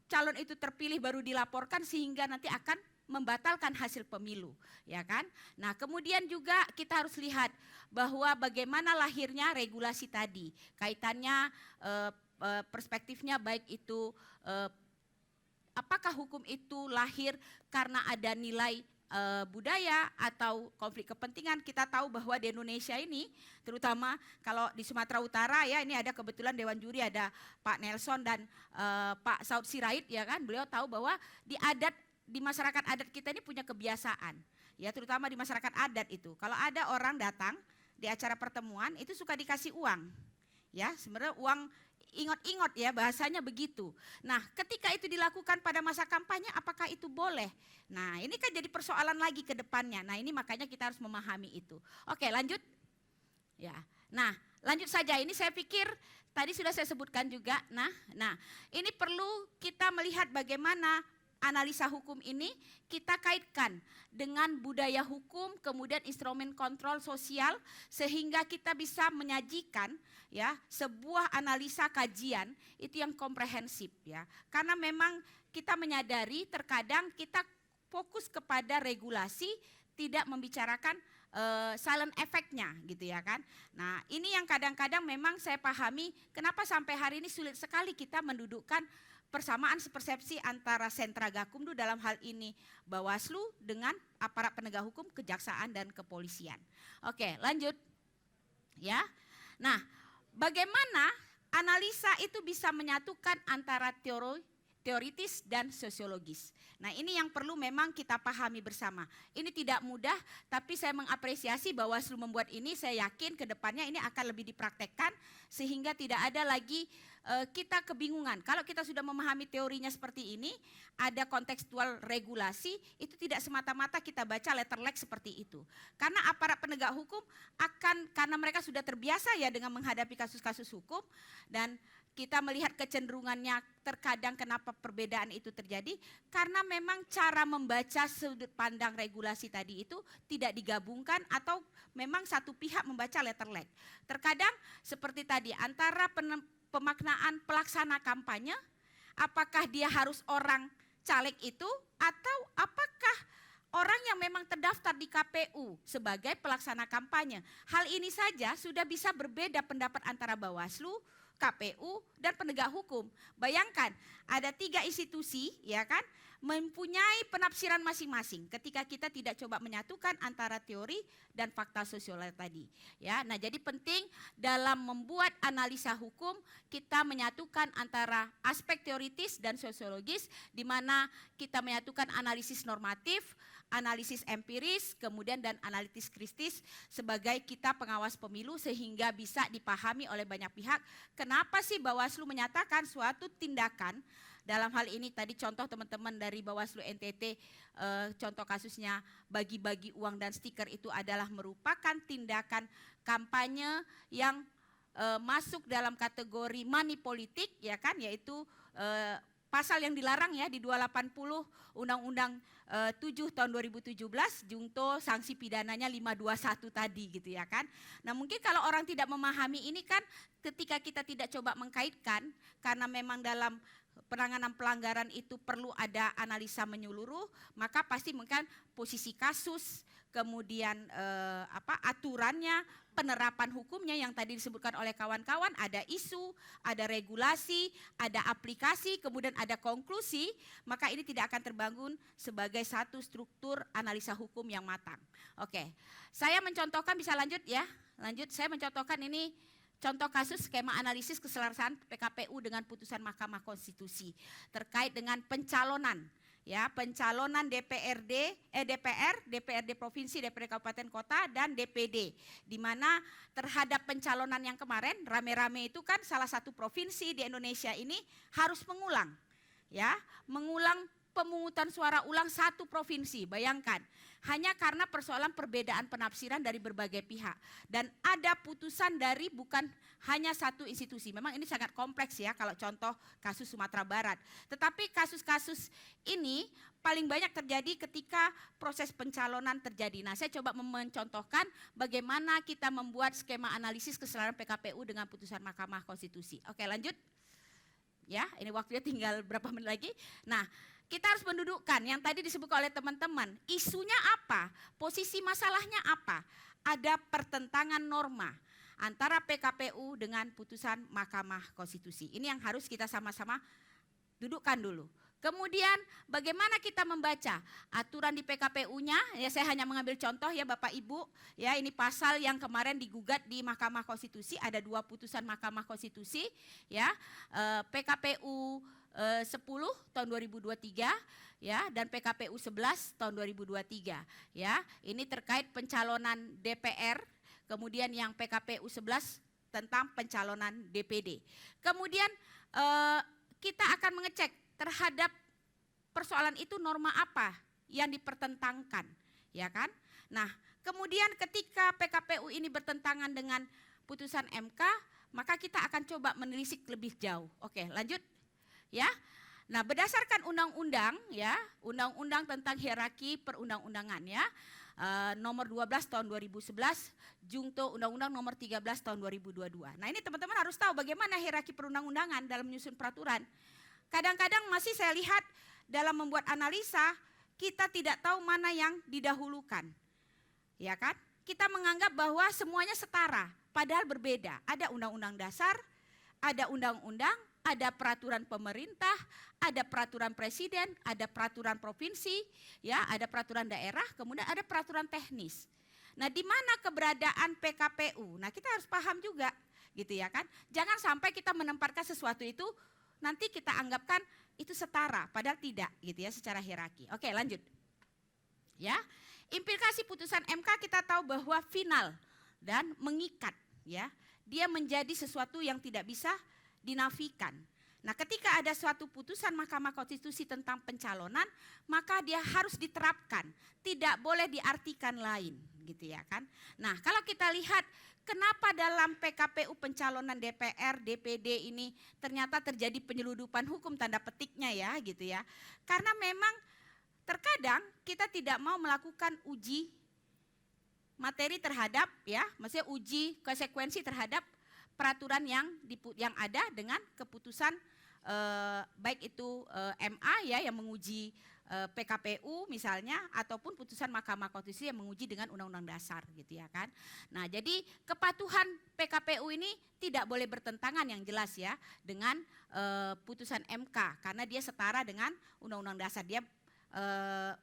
calon itu terpilih baru dilaporkan sehingga nanti akan membatalkan hasil pemilu, ya kan? Nah, kemudian juga kita harus lihat bahwa bagaimana lahirnya regulasi tadi, kaitannya perspektifnya baik itu apakah hukum itu lahir karena ada nilai budaya atau konflik kepentingan. Kita tahu bahwa di Indonesia ini, terutama kalau di Sumatera Utara ya, ini ada kebetulan Dewan Juri ada Pak Nelson dan Pak Saud Sirait, ya kan, beliau tahu bahwa di masyarakat adat kita ini punya kebiasaan, ya, terutama di masyarakat adat itu, kalau ada orang datang di acara pertemuan itu suka dikasih uang, ya, sebenarnya uang ingot-ingot ya, bahasanya begitu. Nah, ketika itu dilakukan pada masa kampanye, apakah itu boleh? Nah, ini kan jadi persoalan lagi ke depannya. Nah, ini makanya kita harus memahami itu. Oke, lanjut. Ya. Nah, lanjut saja. Ini saya pikir tadi sudah saya sebutkan juga. Nah, ini perlu kita melihat bagaimana analisa hukum ini kita kaitkan dengan budaya hukum, kemudian instrumen kontrol sosial, sehingga kita bisa menyajikan ya sebuah analisa kajian itu yang komprehensif ya. Karena memang kita menyadari terkadang kita fokus kepada regulasi, tidak membicarakan silent efeknya gitu ya kan. Nah, ini yang kadang-kadang memang saya pahami kenapa sampai hari ini sulit sekali kita mendudukkan persamaan persepsi antara sentra Gakumdu dalam hal ini Bawaslu dengan aparat penegak hukum, kejaksaan dan kepolisian. Oke, lanjut. Ya. Nah, bagaimana analisa itu bisa menyatukan antara teoritis dan sosiologis. Nah, ini yang perlu memang kita pahami bersama. Ini tidak mudah, tapi saya mengapresiasi Bawaslu membuat ini, saya yakin ke depannya ini akan lebih dipraktekkan sehingga tidak ada lagi kita kebingungan. Kalau kita sudah memahami teorinya seperti ini, ada kontekstual regulasi, itu tidak semata-mata kita baca letter like seperti itu. Karena aparat penegak hukum karena mereka sudah terbiasa ya dengan menghadapi kasus-kasus hukum, dan kita melihat kecenderungannya terkadang kenapa perbedaan itu terjadi, karena memang cara membaca sudut pandang regulasi tadi itu tidak digabungkan atau memang satu pihak membaca letter like. Terkadang seperti tadi antara pemaknaan pelaksana kampanye, apakah dia harus orang caleg itu atau apakah orang yang memang terdaftar di KPU sebagai pelaksana kampanye. Hal ini saja sudah bisa berbeda pendapat antara Bawaslu, KPU, dan penegak hukum. Bayangkan, ada 3 institusi, ya kan, mempunyai penafsiran masing-masing ketika kita tidak coba menyatukan antara teori dan fakta sosiologis tadi. Ya, nah jadi penting dalam membuat analisa hukum kita menyatukan antara aspek teoritis dan sosiologis, di mana kita menyatukan analisis normatif, analisis empiris, kemudian dan analisis kritis sebagai kita pengawas pemilu, sehingga bisa dipahami oleh banyak pihak. Kenapa sih Bawaslu menyatakan suatu tindakan, dalam hal ini tadi contoh teman-teman dari Bawaslu NTT, contoh kasusnya bagi-bagi uang dan stiker itu adalah merupakan tindakan kampanye yang masuk dalam kategori money politik, ya kan, yaitu pasal yang dilarang ya di 280 Undang-Undang 7 tahun 2017, junto sanksi pidananya 521 tadi gitu ya kan. Nah mungkin kalau orang tidak memahami ini kan, ketika kita tidak coba mengkaitkan, karena memang dalam penanganan pelanggaran itu perlu ada analisa menyeluruh, maka pasti mungkin posisi kasus, kemudian aturannya, penerapan hukumnya yang tadi disebutkan oleh kawan-kawan, ada isu, ada regulasi, ada aplikasi, kemudian ada konklusi, maka ini tidak akan terbangun sebagai satu struktur analisa hukum yang matang. Oke, saya mencontohkan, bisa lanjut ya, saya mencontohkan ini contoh kasus skema analisis keselarasan PKPU dengan putusan Mahkamah Konstitusi terkait dengan pencalonan. Ya, pencalonan DPR, DPRD Provinsi, DPRD Kabupaten Kota, dan DPD. Di mana terhadap pencalonan yang kemarin, rame-rame itu kan salah satu provinsi di Indonesia ini harus mengulang. Ya, mengulang pemungutan suara ulang satu provinsi, bayangkan. Hanya karena persoalan perbedaan penafsiran dari berbagai pihak. Dan ada putusan dari bukan hanya satu institusi. Memang ini sangat kompleks ya kalau contoh kasus Sumatera Barat. Tetapi kasus-kasus ini paling banyak terjadi ketika proses pencalonan terjadi. Nah, saya coba mencontohkan bagaimana kita membuat skema analisis keseluruhan PKPU dengan putusan Mahkamah Konstitusi. Oke, lanjut. Ya, ini waktunya tinggal berapa menit lagi. Nah, kita harus mendudukkan yang tadi disebut oleh teman-teman. Isunya apa? Posisi masalahnya apa? Ada pertentangan norma antara PKPU dengan putusan Mahkamah Konstitusi. Ini yang harus kita sama-sama dudukkan dulu. Kemudian bagaimana kita membaca aturan di PKPU-nya? Ya, saya hanya mengambil contoh ya Bapak Ibu. Ya, ini pasal yang kemarin digugat di Mahkamah Konstitusi, ada 2 putusan Mahkamah Konstitusi. Ya, PKPU 10 tahun 2023 ya, dan PKPU 11 tahun 2023 ya. Ini terkait pencalonan DPR, kemudian yang PKPU 11 tentang pencalonan DPD. Kemudian kita akan mengecek terhadap persoalan itu norma apa yang dipertentangkan, ya kan? Nah, kemudian ketika PKPU ini bertentangan dengan putusan MK, maka kita akan coba menelisik lebih jauh. Oke, lanjut. Ya, nah berdasarkan undang-undang ya, undang-undang tentang hierarki perundang-undangan ya, nomor 12 tahun 2011, junto undang-undang nomor 13 tahun 2022. Nah ini teman-teman harus tahu bagaimana hierarki perundang-undangan dalam menyusun peraturan. Kadang-kadang masih saya lihat dalam membuat analisa, kita tidak tahu mana yang didahulukan. Ya kan? Kita menganggap bahwa semuanya setara, padahal berbeda. Ada undang-undang dasar, ada undang-undang, ada peraturan pemerintah, ada peraturan presiden, ada peraturan provinsi, ya, ada peraturan daerah, kemudian ada peraturan teknis. Nah, di mana keberadaan PKPU? Nah, kita harus paham juga, gitu ya kan? Jangan sampai kita menempatkan sesuatu itu nanti kita anggapkan itu setara, padahal tidak, gitu ya, secara hierarki. Oke, lanjut. Ya, implikasi putusan MK kita tahu bahwa final dan mengikat, ya. Dia menjadi sesuatu yang tidak bisa dinafikan. Nah, ketika ada suatu putusan Mahkamah Konstitusi tentang pencalonan, maka dia harus diterapkan, tidak boleh diartikan lain, gitu ya kan. Nah, kalau kita lihat kenapa dalam PKPU pencalonan DPR, DPD ini ternyata terjadi penyeludupan hukum tanda petiknya ya, gitu ya. Karena memang terkadang kita tidak mau melakukan uji materi terhadap ya, maksudnya uji konsekuensi terhadap peraturan yang ada dengan keputusan baik itu MA ya yang menguji PKPU misalnya ataupun putusan Mahkamah Konstitusi yang menguji dengan Undang-Undang Dasar gitu ya kan. Nah, jadi kepatuhan PKPU ini tidak boleh bertentangan yang jelas ya dengan putusan MK karena dia setara dengan Undang-Undang Dasar. Dia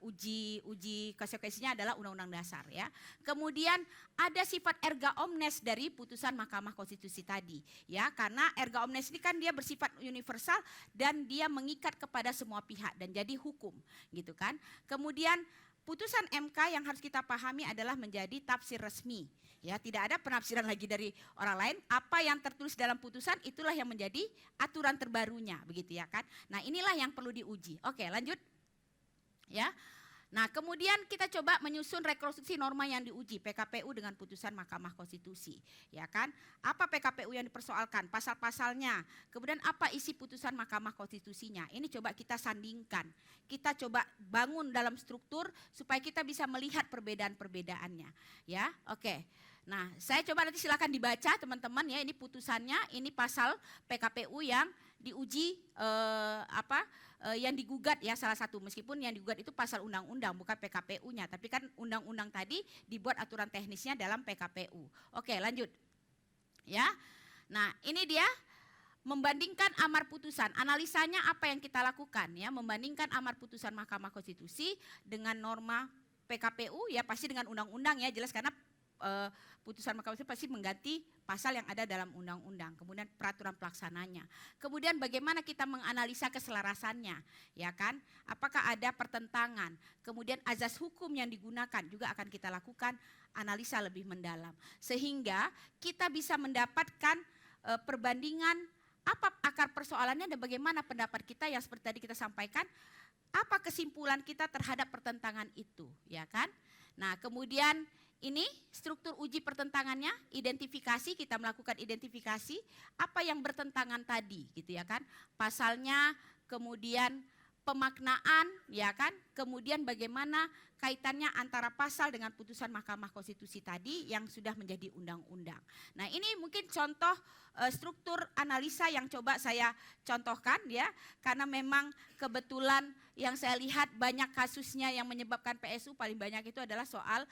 uji konsekuensinya adalah Undang-Undang Dasar ya. Kemudian ada sifat erga omnes dari putusan Mahkamah Konstitusi tadi ya, karena erga omnes ini kan dia bersifat universal dan dia mengikat kepada semua pihak dan jadi hukum gitu kan. Kemudian putusan MK yang harus kita pahami adalah menjadi tafsir resmi ya, tidak ada penafsiran lagi dari orang lain. Apa yang tertulis dalam putusan itulah yang menjadi aturan terbarunya begitu ya kan. Nah, inilah yang perlu diuji. Oke, lanjut. Ya, nah kemudian kita coba menyusun rekonstruksi norma yang diuji PKPU dengan putusan Mahkamah Konstitusi, ya kan? Apa PKPU yang dipersoalkan, pasal-pasalnya, kemudian apa isi putusan Mahkamah Konstitusinya? Ini coba kita sandingkan, kita coba bangun dalam struktur supaya kita bisa melihat perbedaan-perbedaannya, ya. Oke. Nah, saya coba nanti silakan dibaca teman-teman ya. Ini putusannya, ini pasal PKPU yang diuji yang digugat ya salah satu, meskipun yang digugat itu pasal undang-undang bukan PKPU-nya, tapi kan undang-undang tadi dibuat aturan teknisnya dalam PKPU. Oke, lanjut. Ya. Nah, ini dia membandingkan amar putusan. Analisanya apa yang kita lakukan ya, membandingkan amar putusan Mahkamah Konstitusi dengan norma PKPU ya, pasti dengan undang-undang ya, jelas karena putusan Mahkamah Konstitusi pasti mengganti pasal yang ada dalam undang-undang, kemudian peraturan pelaksananya. Kemudian bagaimana kita menganalisa keselarasannya, ya kan? Apakah ada pertentangan? Kemudian azas hukum yang digunakan juga akan kita lakukan analisa lebih mendalam. Sehingga kita bisa mendapatkan perbandingan apa akar persoalannya dan bagaimana pendapat kita yang seperti tadi kita sampaikan, apa kesimpulan kita terhadap pertentangan itu, ya kan? Nah, kemudian ini struktur uji pertentangannya, identifikasi, kita melakukan identifikasi apa yang bertentangan tadi gitu ya kan. Pasalnya, kemudian pemaknaan ya kan, kemudian bagaimana kaitannya antara pasal dengan putusan Mahkamah Konstitusi tadi yang sudah menjadi undang-undang. Nah, ini mungkin contoh struktur analisa yang coba saya contohkan ya, karena memang kebetulan yang saya lihat banyak kasusnya yang menyebabkan PSU paling banyak itu adalah soal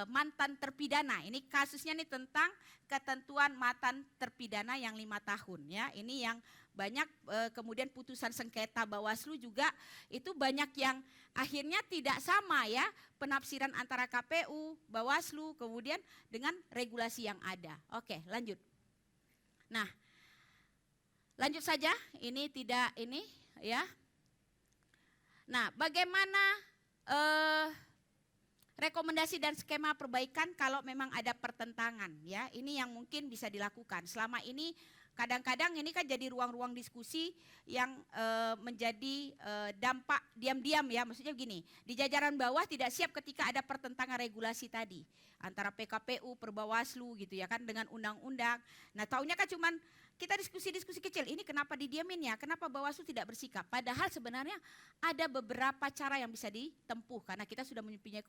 mantan terpidana. Ini kasusnya nih tentang ketentuan mantan terpidana yang 5 tahun ya. Ini yang banyak kemudian putusan sengketa Bawaslu juga itu banyak yang akhirnya tidak sama ya penafsiran antara KPU, Bawaslu kemudian dengan regulasi yang ada. Oke, lanjut. Nah, lanjut saja, ini tidak ini ya. Nah, bagaimana rekomendasi dan skema perbaikan kalau memang ada pertentangan ya. Ini yang mungkin bisa dilakukan. Selama ini kadang-kadang ini kan jadi ruang-ruang diskusi yang menjadi dampak diam-diam ya. Maksudnya begini, di jajaran bawah tidak siap ketika ada pertentangan regulasi tadi antara PKPU, Perbawaslu gitu ya kan dengan undang-undang. Nah, taunya kan cuman kita diskusi-diskusi kecil, ini kenapa didiamin ya, kenapa Bawaslu tidak bersikap. Padahal sebenarnya ada beberapa cara yang bisa ditempuh karena kita sudah mempunyai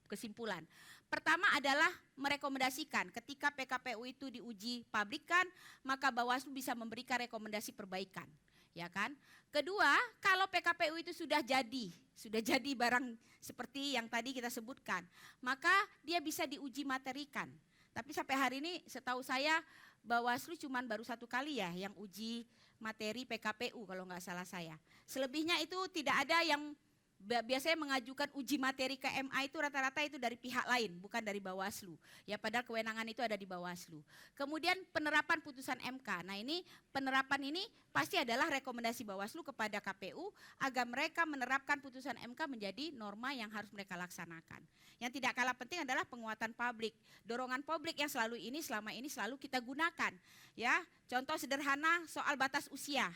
kesimpulan. Pertama adalah merekomendasikan ketika PKPU itu diuji pabrikan, maka Bawaslu bisa memberikan rekomendasi perbaikan. Ya kan? Kedua, kalau PKPU itu sudah jadi barang seperti yang tadi kita sebutkan, maka dia bisa diuji materikan. Tapi sampai hari ini setahu saya Bawaslu cuma baru 1 kali ya yang uji materi PKPU kalau nggak salah saya. Selebihnya itu tidak ada yang biasanya mengajukan uji materi ke MA itu rata-rata itu dari pihak lain, bukan dari Bawaslu. Ya padahal kewenangan itu ada di Bawaslu. Kemudian penerapan putusan MK. Nah ini penerapan ini pasti adalah rekomendasi Bawaslu kepada KPU agar mereka menerapkan putusan MK menjadi norma yang harus mereka laksanakan. Yang tidak kalah penting adalah penguatan publik. Dorongan publik yang selama ini selalu kita gunakan. Ya, contoh sederhana soal batas usia.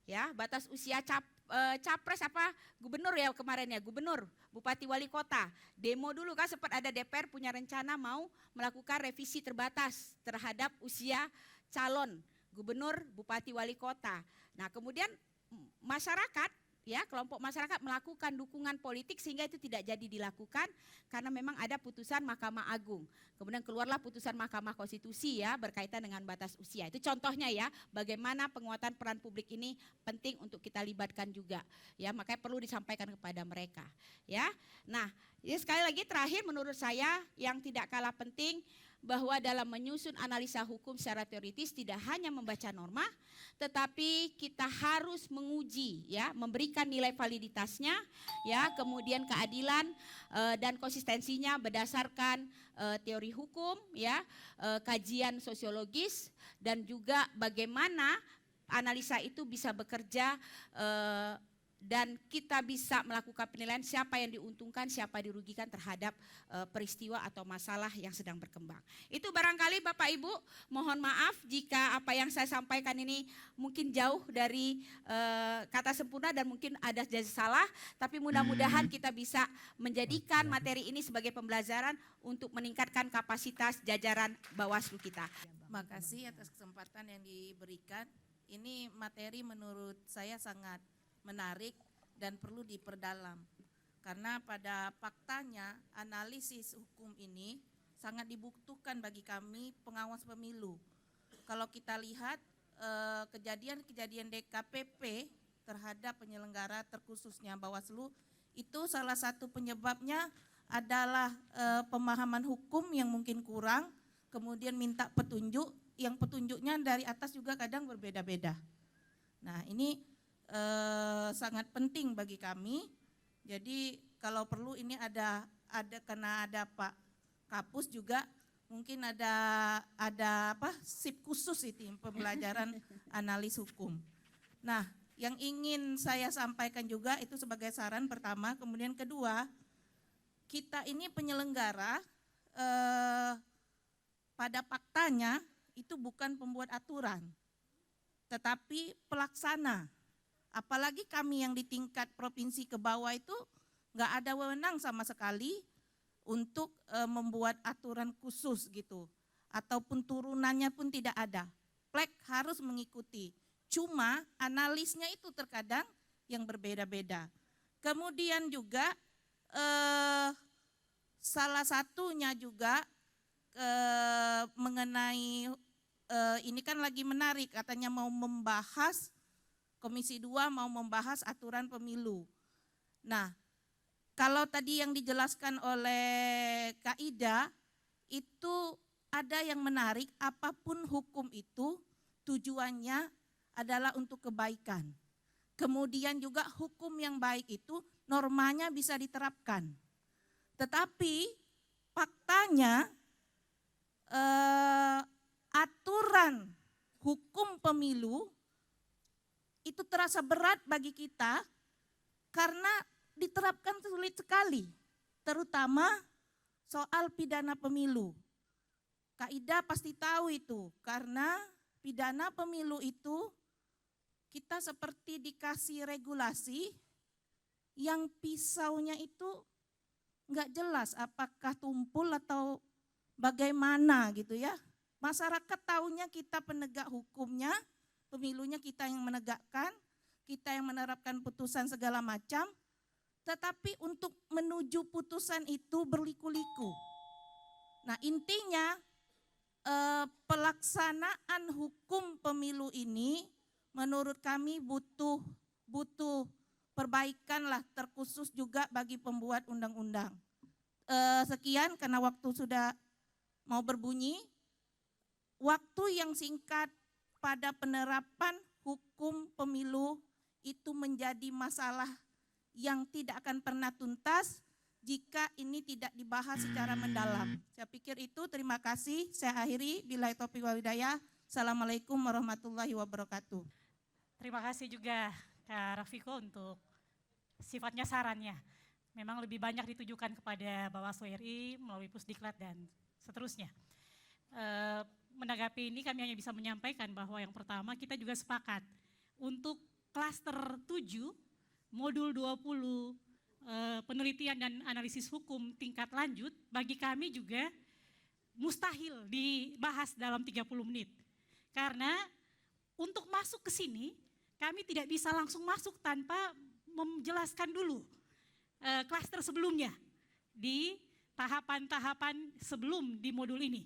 Ya, batas usia capres apa gubernur ya kemarin ya, gubernur, bupati, wali kota. Demo dulu kan sempat ada DPR punya rencana mau melakukan revisi terbatas terhadap usia calon gubernur, bupati, wali kota. Nah, kemudian masyarakat ya kelompok masyarakat melakukan dukungan politik sehingga itu tidak jadi dilakukan karena memang ada putusan Mahkamah Agung. Kemudian keluarlah putusan Mahkamah Konstitusi ya berkaitan dengan batas usia. Itu contohnya ya bagaimana penguatan peran publik ini penting untuk kita libatkan juga. Ya makanya perlu disampaikan kepada mereka. Ya. Nah, ini sekali lagi terakhir menurut saya yang tidak kalah penting bahwa dalam menyusun analisa hukum secara teoritis tidak hanya membaca norma, tetapi kita harus menguji, ya, memberikan nilai validitasnya, ya, kemudian keadilan dan konsistensinya berdasarkan teori hukum, ya, kajian sosiologis dan juga bagaimana analisa itu bisa bekerja dan kita bisa melakukan penilaian siapa yang diuntungkan, siapa dirugikan terhadap peristiwa atau masalah yang sedang berkembang. Itu barangkali Bapak Ibu, mohon maaf jika apa yang saya sampaikan ini mungkin jauh dari kata sempurna dan mungkin ada jadi salah, tapi mudah-mudahan kita bisa menjadikan materi ini sebagai pembelajaran untuk meningkatkan kapasitas jajaran Bawaslu kita. Terima kasih atas kesempatan yang diberikan. Ini materi menurut saya sangat menarik dan perlu diperdalam. Karena pada faktanya analisis hukum ini sangat dibutuhkan bagi kami pengawas pemilu. Kalau kita lihat kejadian-kejadian DKPP terhadap penyelenggara terkhususnya Bawaslu, itu salah satu penyebabnya adalah pemahaman hukum yang mungkin kurang, kemudian minta petunjuk, yang petunjuknya dari atas juga kadang berbeda-beda. Nah ini sangat penting bagi kami. Jadi kalau perlu ini ada karena ada Pak Kapus juga mungkin ada apa sip khusus itu pembelajaran analis hukum. Nah, yang ingin saya sampaikan juga itu sebagai saran pertama, kemudian kedua, kita ini penyelenggara pada faktanya itu bukan pembuat aturan, tetapi pelaksana. Apalagi kami yang di tingkat provinsi ke bawah itu nggak ada wewenang sama sekali untuk membuat aturan khusus gitu. Ataupun turunannya pun tidak ada. Plek harus mengikuti. Cuma analisnya itu terkadang yang berbeda-beda. Kemudian juga salah satunya juga mengenai ini kan lagi menarik katanya mau membahas Komisi 2 mau membahas aturan pemilu. Nah, kalau tadi yang dijelaskan oleh Kak Ida, itu ada yang menarik, apapun hukum itu tujuannya adalah untuk kebaikan. Kemudian juga hukum yang baik itu normanya bisa diterapkan. Tetapi faktanya aturan hukum pemilu itu terasa berat bagi kita karena diterapkan sulit sekali, terutama soal pidana pemilu. Kak Ida pasti tahu itu, karena pidana pemilu itu kita seperti dikasih regulasi yang pisaunya itu nggak jelas apakah tumpul atau bagaimana gitu ya. Masyarakat taunya kita penegak hukumnya, pemilunya kita yang menegakkan, kita yang menerapkan putusan segala macam, tetapi untuk menuju putusan itu berliku-liku. Nah intinya pelaksanaan hukum pemilu ini menurut kami butuh perbaikan lah, terkhusus juga bagi pembuat undang-undang. Sekian karena waktu sudah mau berbunyi, waktu yang singkat pada penerapan hukum pemilu itu menjadi masalah yang tidak akan pernah tuntas jika ini tidak dibahas secara mendalam. Saya pikir itu, terima kasih. Saya akhiri, billahi taufiq wal hidayah. Assalamualaikum warahmatullahi wabarakatuh. Terima kasih juga Kak Rafiko untuk sifatnya sarannya. Memang lebih banyak ditujukan kepada Bawaslu RI melalui Pusdiklat dan seterusnya. Menanggapi ini kami hanya bisa menyampaikan bahwa yang pertama kita juga sepakat untuk klaster 7 modul 20 penelitian dan analisis hukum tingkat lanjut bagi kami juga mustahil dibahas dalam 30 menit. Karena untuk masuk ke sini kami tidak bisa langsung masuk tanpa menjelaskan dulu klaster sebelumnya di tahapan-tahapan sebelum di modul ini.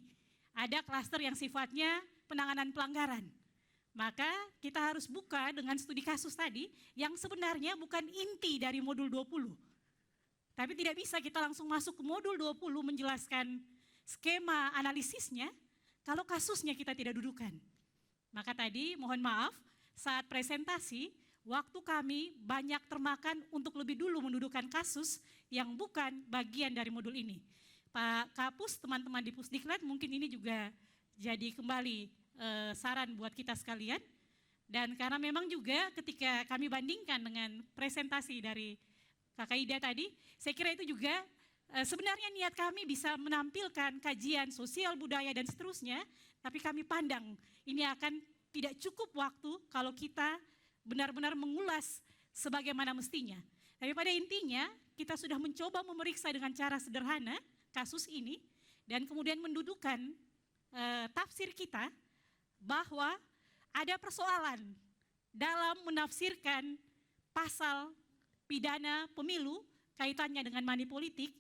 Ada klaster yang sifatnya penanganan pelanggaran. Maka kita harus buka dengan studi kasus tadi yang sebenarnya bukan inti dari modul 20. Tapi tidak bisa kita langsung masuk ke modul 20 menjelaskan skema analisisnya kalau kasusnya kita tidak dudukan. Maka tadi mohon maaf saat presentasi waktu kami banyak termakan untuk lebih dulu mendudukan kasus yang bukan bagian dari modul ini. Pak Kapus, teman-teman di Pusdiklat mungkin ini juga jadi kembali saran buat kita sekalian. Dan karena memang juga ketika kami bandingkan dengan presentasi dari Kakak Ida tadi, saya kira itu juga sebenarnya niat kami bisa menampilkan kajian sosial, budaya dan seterusnya, tapi kami pandang ini akan tidak cukup waktu kalau kita benar-benar mengulas sebagaimana mestinya. Tapi pada intinya kita sudah mencoba memeriksa dengan cara sederhana kasus ini dan kemudian mendudukan tafsir kita bahwa ada persoalan dalam menafsirkan pasal pidana pemilu kaitannya dengan money politik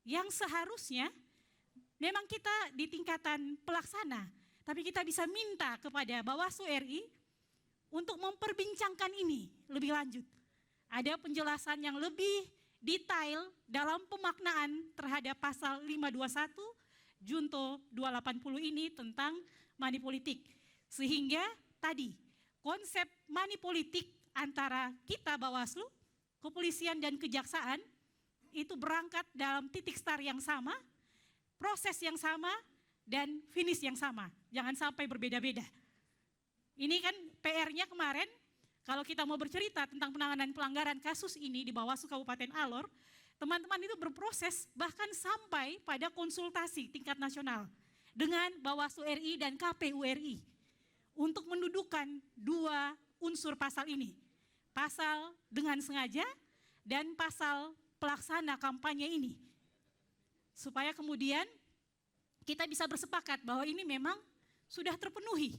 yang seharusnya memang kita di tingkatan pelaksana, tapi kita bisa minta kepada Bawaslu RI untuk memperbincangkan ini lebih lanjut. Ada penjelasan yang lebih detail dalam pemaknaan terhadap pasal 521 Junto 280 ini tentang money politik. Sehingga tadi konsep money politik antara kita Bawaslu, kepolisian dan kejaksaan itu berangkat dalam titik start yang sama, proses yang sama, dan finish yang sama. Jangan sampai berbeda-beda. Ini kan PR-nya kemarin, kalau kita mau bercerita tentang penanganan pelanggaran kasus ini di Bawaslu Kabupaten Alor, teman-teman itu berproses bahkan sampai pada konsultasi tingkat nasional dengan Bawaslu RI dan KPU RI untuk mendudukan dua unsur pasal ini. Pasal dengan sengaja dan pasal pelaksana kampanye ini. Supaya kemudian kita bisa bersepakat bahwa ini memang sudah terpenuhi.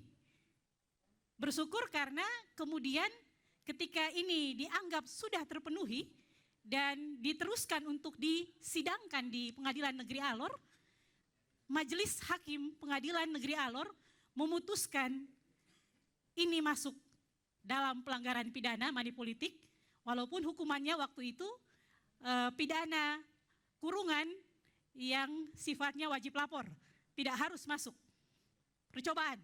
Bersyukur karena kemudian ketika ini dianggap sudah terpenuhi dan diteruskan untuk disidangkan di Pengadilan Negeri Alor, Majelis Hakim Pengadilan Negeri Alor memutuskan ini masuk dalam pelanggaran pidana money politik, walaupun hukumannya waktu itu pidana kurungan yang sifatnya wajib lapor, tidak harus masuk percobaan.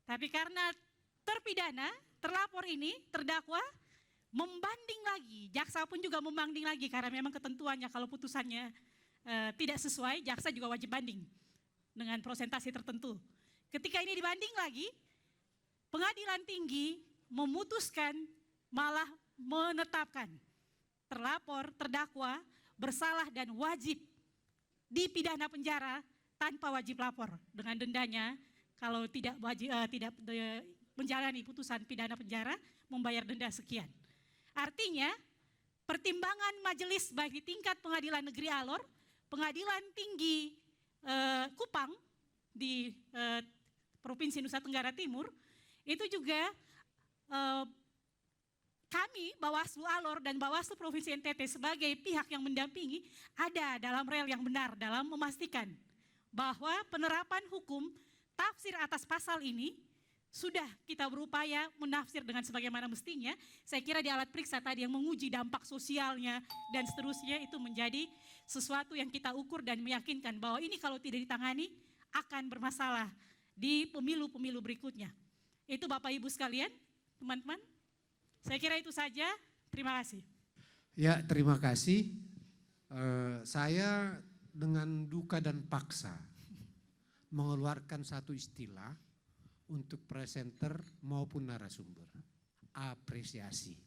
Tapi karena terpidana, terlapor ini, terdakwa, membanding lagi, jaksa pun juga membanding lagi karena memang ketentuannya kalau putusannya tidak sesuai, jaksa juga wajib banding dengan persentase tertentu. Ketika ini dibanding lagi, Pengadilan Tinggi memutuskan malah menetapkan terlapor, terdakwa bersalah dan wajib dipidana penjara tanpa wajib lapor dengan dendanya kalau tidak menjalani putusan pidana penjara membayar denda sekian. Artinya pertimbangan majelis baik di tingkat Pengadilan Negeri Alor, Pengadilan Tinggi Kupang di Provinsi Nusa Tenggara Timur, itu juga kami Bawaslu Alor dan Bawaslu Provinsi NTT sebagai pihak yang mendampingi ada dalam rel yang benar dalam memastikan bahwa penerapan hukum tafsir atas pasal ini sudah kita berupaya menafsir dengan sebagaimana mestinya. Saya kira di alat periksa tadi yang menguji dampak sosialnya dan seterusnya itu menjadi sesuatu yang kita ukur dan meyakinkan bahwa ini kalau tidak ditangani akan bermasalah di pemilu-pemilu berikutnya. Itu Bapak Ibu sekalian, teman-teman. Saya kira itu saja, terima kasih. Ya, terima kasih. Saya dengan duka dan paksa mengeluarkan satu istilah untuk presenter maupun narasumber. Apresiasi.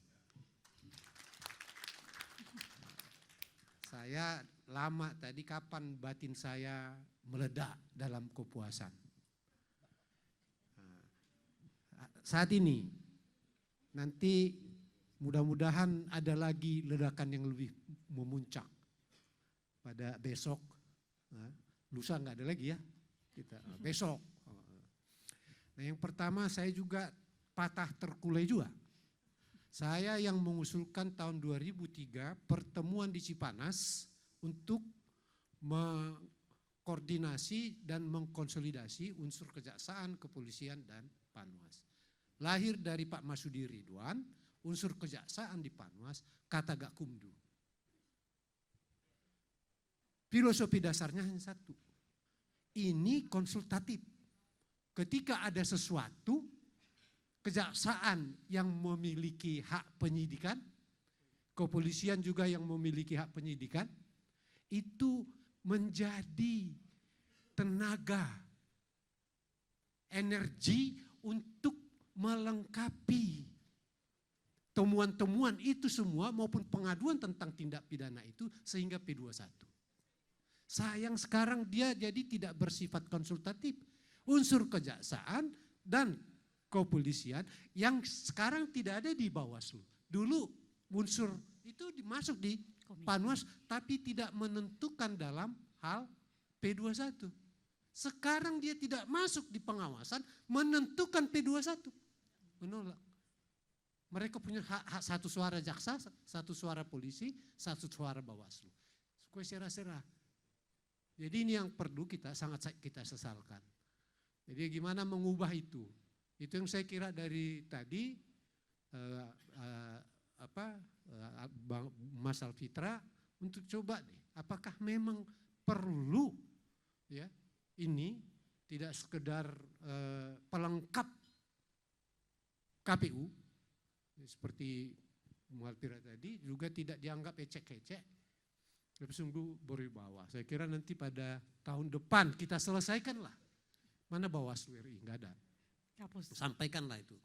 Saya lama tadi kapan batin saya meledak dalam kepuasan. Saat ini, nanti mudah-mudahan ada lagi ledakan yang lebih memuncak. Pada besok, lusa nggak ada lagi ya, kita besok. Nah yang pertama saya juga patah terkulai juga. Saya yang mengusulkan tahun 2003 pertemuan di Cipanas untuk mengkoordinasi dan mengkonsolidasi unsur kejaksaan, kepolisian, dan Panwas. Lahir dari Pak Masudi Ridwan, unsur kejaksaan di Panwas, kata Gakumdu. Filosofi dasarnya hanya satu. Ini konsultatif. Ketika ada sesuatu, kejaksaan yang memiliki hak penyidikan, kepolisian juga yang memiliki hak penyidikan, itu menjadi tenaga, energi untuk melengkapi temuan-temuan itu semua maupun pengaduan tentang tindak pidana itu sehingga P21. Sayang sekarang dia jadi tidak bersifat konsultatif. Unsur kejaksaan dan kepolisian yang sekarang tidak ada di Bawaslu. Dulu unsur itu masuk di Panwas tapi tidak menentukan dalam hal P21. Sekarang dia tidak masuk di pengawasan, menentukan P21. Menolak. Mereka punya hak satu suara jaksa, satu suara polisi, satu suara Bawaslu. Kue serah-serah. Jadi ini yang perlu sangat kita sesalkan. Jadi gimana mengubah itu? Itu yang saya kira dari tadi Mas Alfitra untuk coba nih, apakah memang perlu ya ini tidak sekedar pelengkap KPU seperti Alfitra tadi, juga tidak dianggap ecek-ecek, tapi sungguh berwibawa. Saya kira nanti pada tahun depan kita selesaikanlah. Mana Bawaslu RI? Enggak ada. Hapus. Sampaikanlah itu.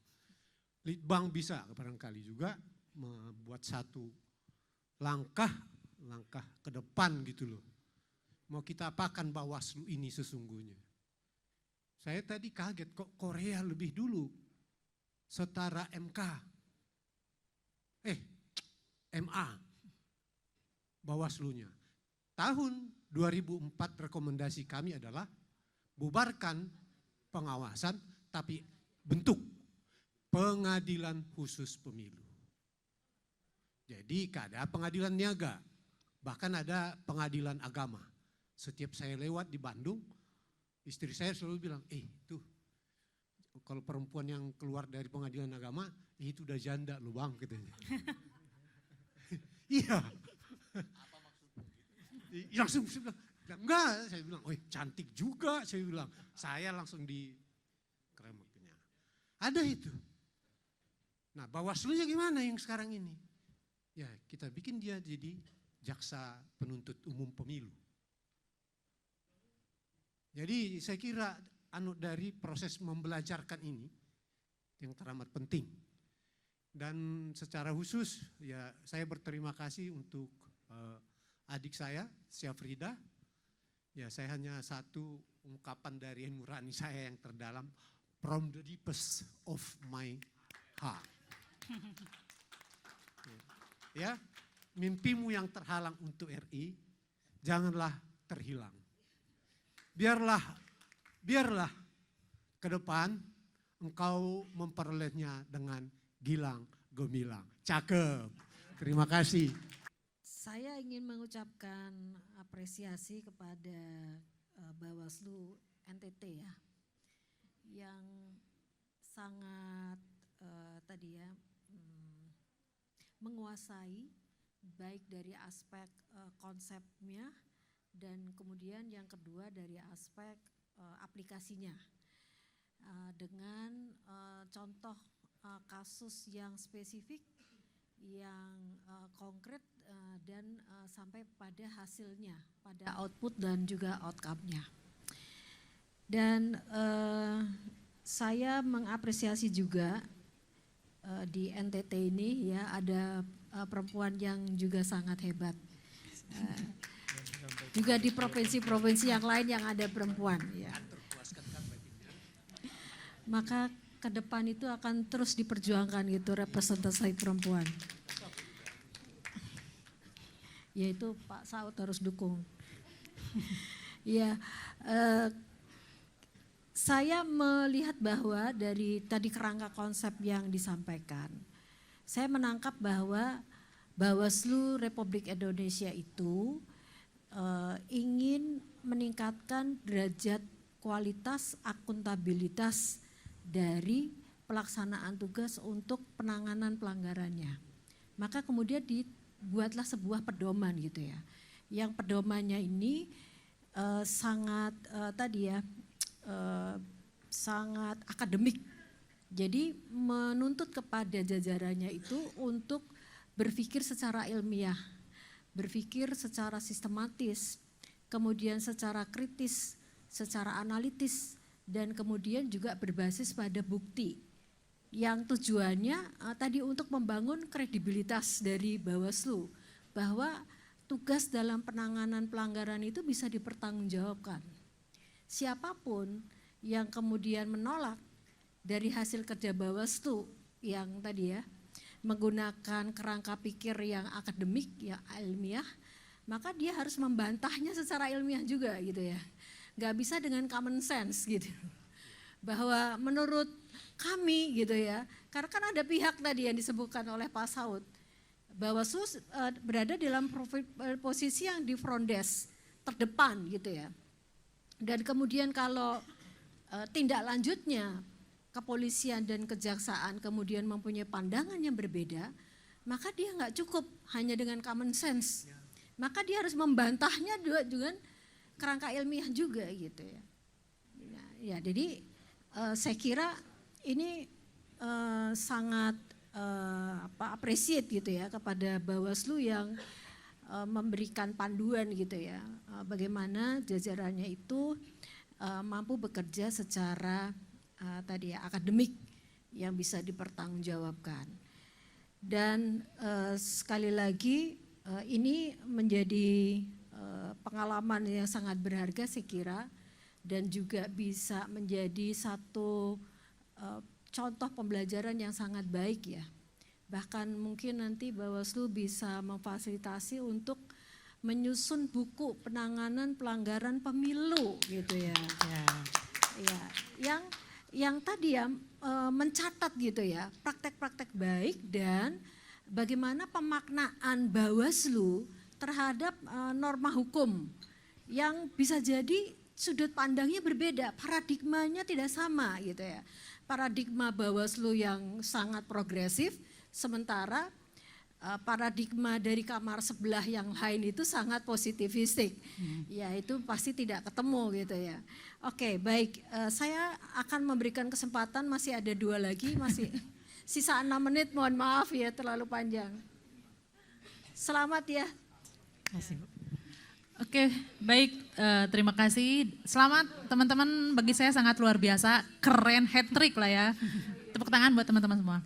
Litbang bisa barangkali juga membuat satu langkah ke depan gitu loh. Mau kita apakan Bawaslu ini sesungguhnya. Saya tadi kaget kok Korea lebih dulu setara MK. MA Bawaslunya. Tahun 2004 rekomendasi kami adalah bubarkan pengawasan tapi bentuk pengadilan khusus pemilu. Jadi ada pengadilan niaga, bahkan ada pengadilan agama. Setiap saya lewat di Bandung, istri saya selalu bilang, tuh kalau perempuan yang keluar dari pengadilan agama, itu udah janda loh bang katanya. Iya. Apa maksudnya? Langsung bilang, enggak, saya bilang, cantik juga, saya bilang. Saya langsung di kremeknya. Ada itu. Nah Bawaslu-nya gimana yang sekarang ini? Ya kita bikin dia jadi jaksa penuntut umum pemilu. Jadi saya kira dari proses membelajarkan ini yang teramat penting. Dan secara khusus ya saya berterima kasih untuk adik saya, Syafrida. Ya saya hanya satu ungkapan dari nurani saya yang terdalam, from the deepest of my heart. Ya, mimpimu yang terhalang untuk RI, janganlah terhilang. Biarlah ke depan engkau memperolehnya dengan gilang gemilang. Cakep. Terima kasih. Saya ingin mengucapkan apresiasi kepada Bawaslu NTT ya, yang sangat menguasai baik dari aspek konsepnya dan kemudian yang kedua dari aspek aplikasinya dengan contoh kasus yang spesifik, yang konkret dan sampai pada hasilnya, pada output dan juga outcome-nya. Dan saya mengapresiasi juga di NTT ini ya ada perempuan yang juga sangat hebat. Juga di provinsi-provinsi yang lain yang ada perempuan ya. Maka ke depan itu akan terus diperjuangkan gitu representasi perempuan. Yaitu Pak Saud harus dukung. Ya, saya melihat bahwa dari tadi kerangka konsep yang disampaikan, saya menangkap bahwa Bawaslu Republik Indonesia itu ingin meningkatkan derajat kualitas akuntabilitas dari pelaksanaan tugas untuk penanganan pelanggarannya. Maka kemudian dibuatlah sebuah pedoman gitu ya. Yang pedomannya ini sangat sangat akademik. Jadi menuntut kepada jajarannya itu untuk berpikir secara ilmiah, berpikir secara sistematis, kemudian secara kritis, secara analitis, dan kemudian juga berbasis pada bukti. Yang tujuannya tadi untuk membangun kredibilitas dari Bawaslu, bahwa tugas dalam penanganan pelanggaran itu bisa dipertanggungjawabkan. Siapapun yang kemudian menolak dari hasil kerja Bawaslu yang tadi ya, menggunakan kerangka pikir yang akademik, yang ilmiah, maka dia harus membantahnya secara ilmiah juga gitu ya. Nggak bisa dengan common sense gitu. Bahwa menurut kami gitu ya, karena kan ada pihak tadi yang disebutkan oleh Pak Saud, Bawaslu berada dalam posisi yang di front desk, terdepan gitu ya. Dan kemudian kalau tindak lanjutnya kepolisian dan kejaksaan kemudian mempunyai pandangan yang berbeda, maka dia nggak cukup hanya dengan common sense. Maka dia harus membantahnya juga dengan kerangka ilmiah juga gitu ya. Ya, jadi saya kira ini sangat appreciate gitu ya kepada Bawaslu yang memberikan panduan gitu ya, bagaimana jajarannya itu mampu bekerja secara tadi ya akademik yang bisa dipertanggungjawabkan. Dan sekali lagi ini menjadi pengalaman yang sangat berharga saya kira, dan juga bisa menjadi satu contoh pembelajaran yang sangat baik ya. Bahkan mungkin nanti Bawaslu bisa memfasilitasi untuk menyusun buku penanganan pelanggaran pemilu gitu ya. Ya, yang tadi ya mencatat gitu ya praktek-praktek baik dan bagaimana pemaknaan Bawaslu terhadap norma hukum yang bisa jadi sudut pandangnya berbeda, paradigmanya tidak sama gitu ya. Paradigma Bawaslu yang sangat progresif, sementara paradigma dari kamar sebelah yang lain itu sangat positivistik. Ya itu pasti tidak ketemu gitu ya. Oke, baik, saya akan memberikan kesempatan, masih ada 2 lagi, masih sisa 6 menit, mohon maaf ya terlalu panjang. Selamat ya. Kasih, Bu. Oke, baik, terima kasih. Selamat teman-teman, bagi saya sangat luar biasa, keren, hat trick lah ya. Tepuk tangan buat teman-teman semua.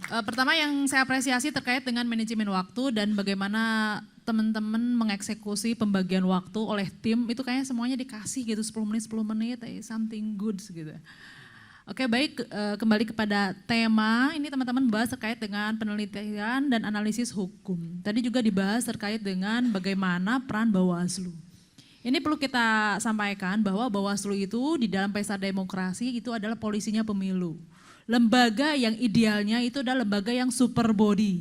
Pertama yang saya apresiasi terkait dengan manajemen waktu dan bagaimana teman-teman mengeksekusi pembagian waktu oleh tim, itu kayaknya semuanya dikasih gitu 10 menit, something good gitu. Oke, baik, kembali kepada tema, ini teman-teman bahas terkait dengan penelitian dan analisis hukum. Tadi juga dibahas terkait dengan bagaimana peran Bawaslu. Ini perlu kita sampaikan bahwa Bawaslu itu di dalam pesta demokrasi itu adalah polisinya pemilu. Lembaga yang idealnya itu adalah lembaga yang super body.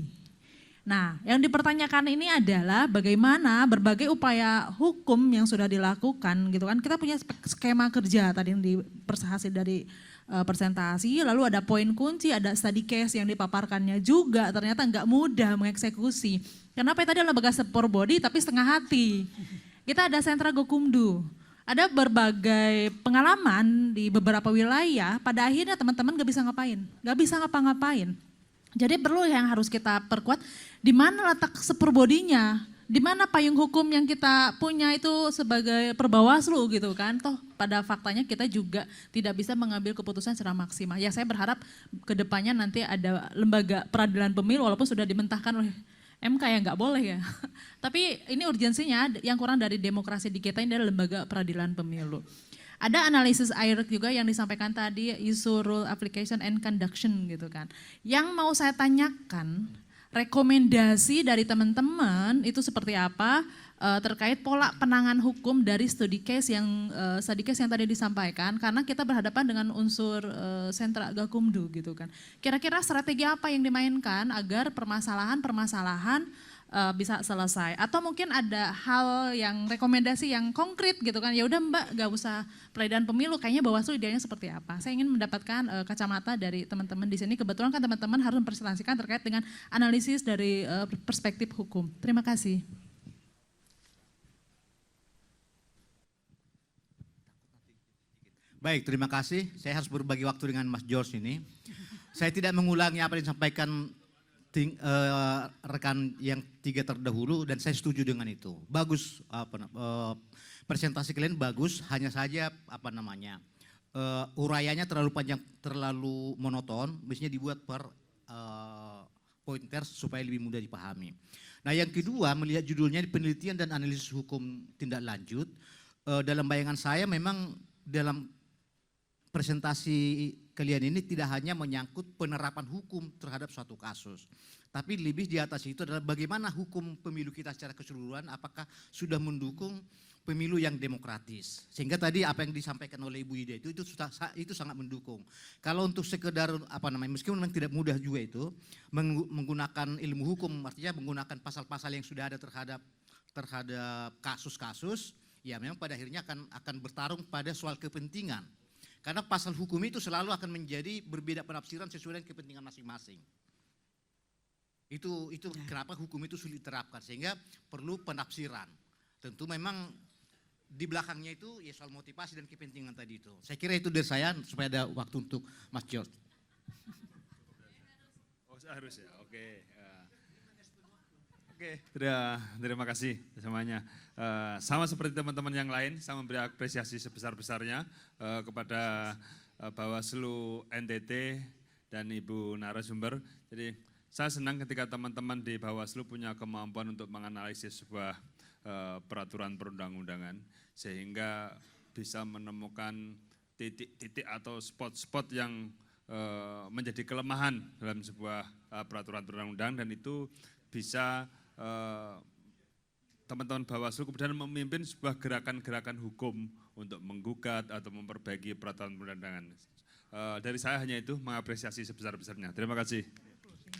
Nah, yang dipertanyakan ini adalah bagaimana berbagai upaya hukum yang sudah dilakukan gitu kan. Kita punya skema kerja tadi yang hasil dari presentasi, lalu ada poin kunci, ada study case yang dipaparkannya juga ternyata nggak mudah mengeksekusi. Kenapa tadi lembaga super body tapi setengah hati. Kita ada sentra Gokumdu. Ada berbagai pengalaman di beberapa wilayah, pada akhirnya teman-teman gak bisa ngapain, gak bisa ngapa-ngapain. Jadi perlu yang harus kita perkuat, di mana letak super bodinya, di mana payung hukum yang kita punya itu sebagai perbawaslu gitu kan. Toh pada faktanya kita juga tidak bisa mengambil keputusan secara maksimal. Ya saya berharap ke depannya nanti ada lembaga peradilan pemilu walaupun sudah dimentahkan oleh MK ya nggak boleh ya. Tapi ini urgensinya yang kurang dari demokrasi di kita ini adalah lembaga peradilan pemilu. Ada analisis IREC juga yang disampaikan tadi, isu rule application and conduction gitu kan. Yang mau saya tanyakan, rekomendasi dari teman-teman itu seperti apa terkait pola penanganan hukum dari studi case yang tadi disampaikan, karena kita berhadapan dengan unsur sentra Gakumdu gitu kan. Kira-kira strategi apa yang dimainkan agar permasalahan-permasalahan bisa selesai, atau mungkin ada hal yang rekomendasi yang konkret gitu kan, ya udah Mbak gak usah perbedaan pemilu, kayaknya Bawaslu idealnya seperti apa. Saya ingin mendapatkan kacamata dari teman-teman di sini, kebetulan kan teman-teman harus mempresentasikan terkait dengan analisis dari perspektif hukum. Terima kasih. Baik, terima kasih. Saya harus berbagi waktu dengan Mas George ini. Saya tidak mengulangi apa yang disampaikan rekan yang 3 terdahulu, dan saya setuju dengan itu. Bagus, presentasi kalian bagus, hanya saja uraiannya terlalu panjang, terlalu monoton, mestinya dibuat per pointers supaya lebih mudah dipahami. Nah, yang kedua, melihat judulnya penelitian dan analisis hukum tindak lanjut, dalam bayangan saya memang dalam presentasi kalian ini tidak hanya menyangkut penerapan hukum terhadap suatu kasus, tapi lebih di atas itu adalah bagaimana hukum pemilu kita secara keseluruhan, apakah sudah mendukung pemilu yang demokratis. Sehingga tadi apa yang disampaikan oleh Ibu Ida itu sangat mendukung. Kalau untuk sekedar meskipun memang tidak mudah juga itu menggunakan ilmu hukum, artinya menggunakan pasal-pasal yang sudah ada terhadap kasus-kasus, ya memang pada akhirnya akan bertarung pada soal kepentingan. Karena pasal hukum itu selalu akan menjadi berbeda penafsiran sesuai dengan kepentingan masing-masing. Itu kenapa hukum itu sulit diterapkan, sehingga perlu penafsiran. Tentu memang di belakangnya itu ya soal motivasi dan kepentingan tadi itu. Saya kira itu dari saya, supaya ada waktu untuk Mas George. Oh, harus ya, oke. Oke, terima kasih semuanya. Sama seperti teman-teman yang lain, saya memberi apresiasi sebesar-besarnya kepada Bawaslu NTT dan Ibu narasumber. Jadi saya senang ketika teman-teman di Bawaslu punya kemampuan untuk menganalisis sebuah peraturan perundang-undangan, sehingga bisa menemukan titik-titik atau spot-spot yang menjadi kelemahan dalam sebuah peraturan perundang-undangan, dan itu bisa teman-teman Bawaslu kemudian memimpin sebuah gerakan-gerakan hukum untuk menggugat atau memperbaiki peraturan perundangan. Dari saya hanya itu, mengapresiasi sebesar-besarnya. Terima kasih.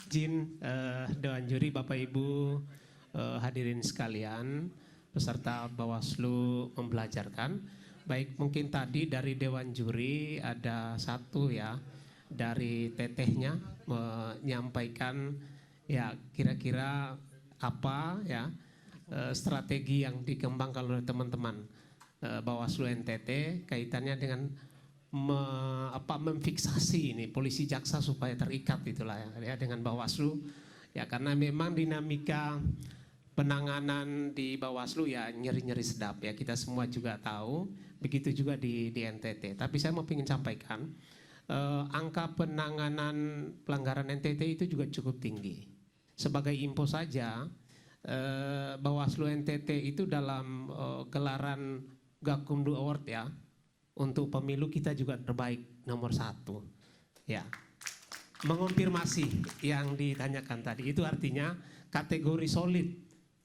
Izin Dewan Juri, Bapak Ibu hadirin sekalian, peserta Bawaslu membelajarkan. Baik, mungkin tadi dari Dewan Juri ada satu ya dari tetehnya menyampaikan ya kira-kira apa ya strategi yang dikembangkan oleh teman-teman Bawaslu NTT kaitannya dengan memfiksasi ini polisi jaksa supaya terikat itulah ya dengan Bawaslu ya, karena memang dinamika penanganan di Bawaslu ya nyeri-nyeri sedap ya, kita semua juga tahu, begitu juga di NTT. Tapi saya mau ingin sampaikan angka penanganan pelanggaran NTT itu juga cukup tinggi. Sebagai info saja, Bawaslu NTT itu dalam gelaran Gakumdu Award ya, untuk pemilu kita juga terbaik nomor 1. Ya, mengonfirmasi yang ditanyakan tadi, itu artinya kategori solid.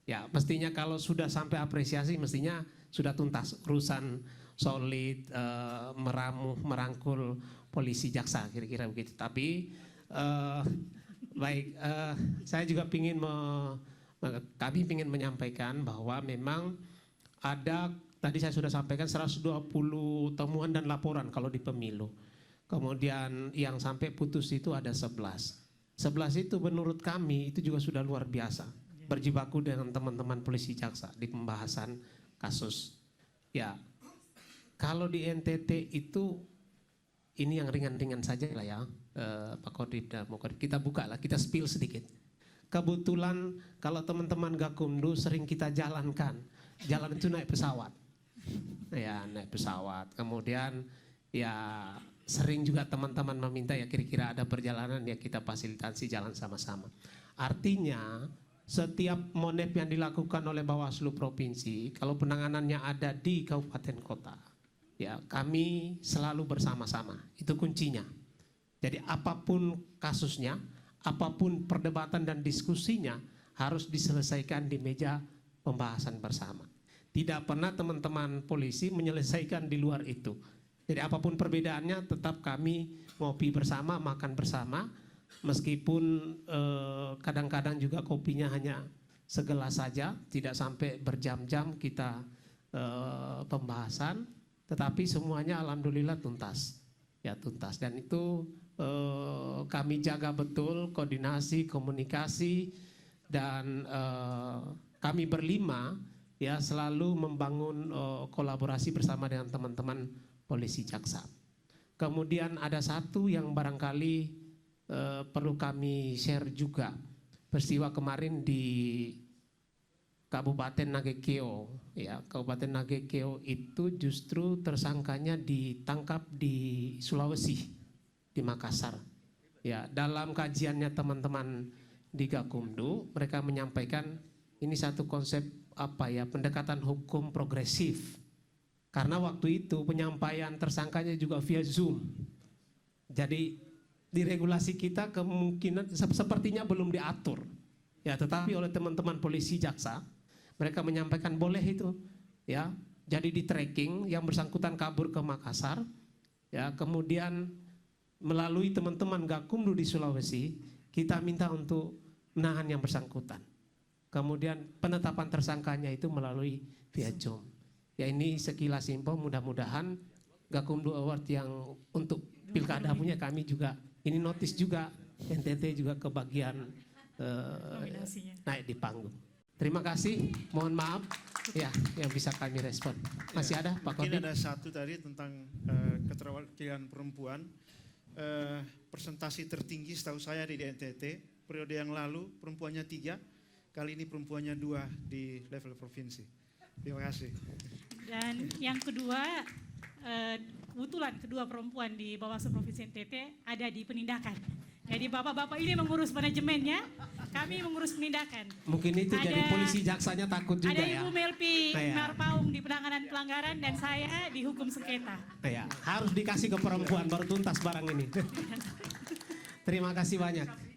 Ya, mestinya kalau sudah sampai apresiasi mestinya sudah tuntas urusan solid, merangkul polisi jaksa, kira-kira begitu. Tapi baik, saya juga kami ingin menyampaikan bahwa memang ada, tadi saya sudah sampaikan 120 temuan dan laporan kalau di pemilu. Kemudian yang sampai putus itu ada 11. 11 itu menurut kami itu juga sudah luar biasa. Berjibaku dengan teman-teman polisi jaksa di pembahasan kasus. Ya, kalau di NTT itu ini yang ringan-ringan saja lah ya. Pak Kodip dan Pak Kodip, kita buka lah, kita spill sedikit. Kebetulan kalau teman-teman Gakumdu sering kita jalankan, jalan itu naik pesawat. Ya, naik pesawat. Kemudian ya sering juga teman-teman meminta ya kira-kira ada perjalanan ya kita fasilitasi jalan sama-sama. Artinya setiap monep yang dilakukan oleh Bawaslu Provinsi, kalau penanganannya ada di kabupaten kota, ya kami selalu bersama-sama. Itu kuncinya. Jadi apapun kasusnya, apapun perdebatan dan diskusinya harus diselesaikan di meja pembahasan bersama. Tidak pernah teman-teman polisi menyelesaikan di luar itu. Jadi apapun perbedaannya tetap kami ngopi bersama, makan bersama, meskipun kadang-kadang juga kopinya hanya segelas saja, tidak sampai berjam-jam kita pembahasan, tetapi semuanya alhamdulillah tuntas. Ya tuntas, dan itu kami jaga betul koordinasi, komunikasi, dan kami berlima ya selalu membangun kolaborasi bersama dengan teman-teman polisi jaksa. Kemudian ada satu yang barangkali perlu kami share juga, peristiwa kemarin di Kabupaten Nagekeo. Ya, Kabupaten Nagekeo itu justru tersangkanya ditangkap di Sulawesi, di Makassar. Ya, dalam kajiannya teman-teman di Gakumdu, mereka menyampaikan ini satu konsep pendekatan hukum progresif. Karena waktu itu penyampaian tersangkanya juga via Zoom. Jadi di regulasi kita kemungkinan sepertinya belum diatur. Ya, tetapi oleh teman-teman polisi jaksa, mereka menyampaikan boleh itu, ya. Jadi di tracking yang bersangkutan kabur ke Makassar, ya. Kemudian melalui teman-teman Gakumdu di Sulawesi, kita minta untuk menahan yang bersangkutan. Kemudian penetapan tersangkanya itu melalui via Zoom. Ya, ini sekilas info, mudah-mudahan Gakumdu Award yang untuk pilkada punya kami juga, ini notice juga, NTT juga kebagian naik di panggung. Terima kasih, mohon maaf ya yang bisa kami respon. Masih ada Pak Kodim? Mungkin ada satu tadi tentang keterwakilan perempuan. Presentasi tertinggi setahu saya di NTT, periode yang lalu perempuannya 3, kali ini perempuannya 2 di level provinsi. Terima kasih. Dan yang kedua, kebetulan kedua perempuan di Bawaslu Provinsi NTT ada di penindakan. Jadi bapak-bapak ini mengurus manajemennya, kami mengurus penindakan. Mungkin itu ada, jadi polisi jaksanya takut juga ada ya. Ibu Melpi Marpaung di penanganan pelanggaran dan saya di hukum sengketa. Ya, harus dikasih ke perempuan baru tuntas barang ini. Terima kasih banyak.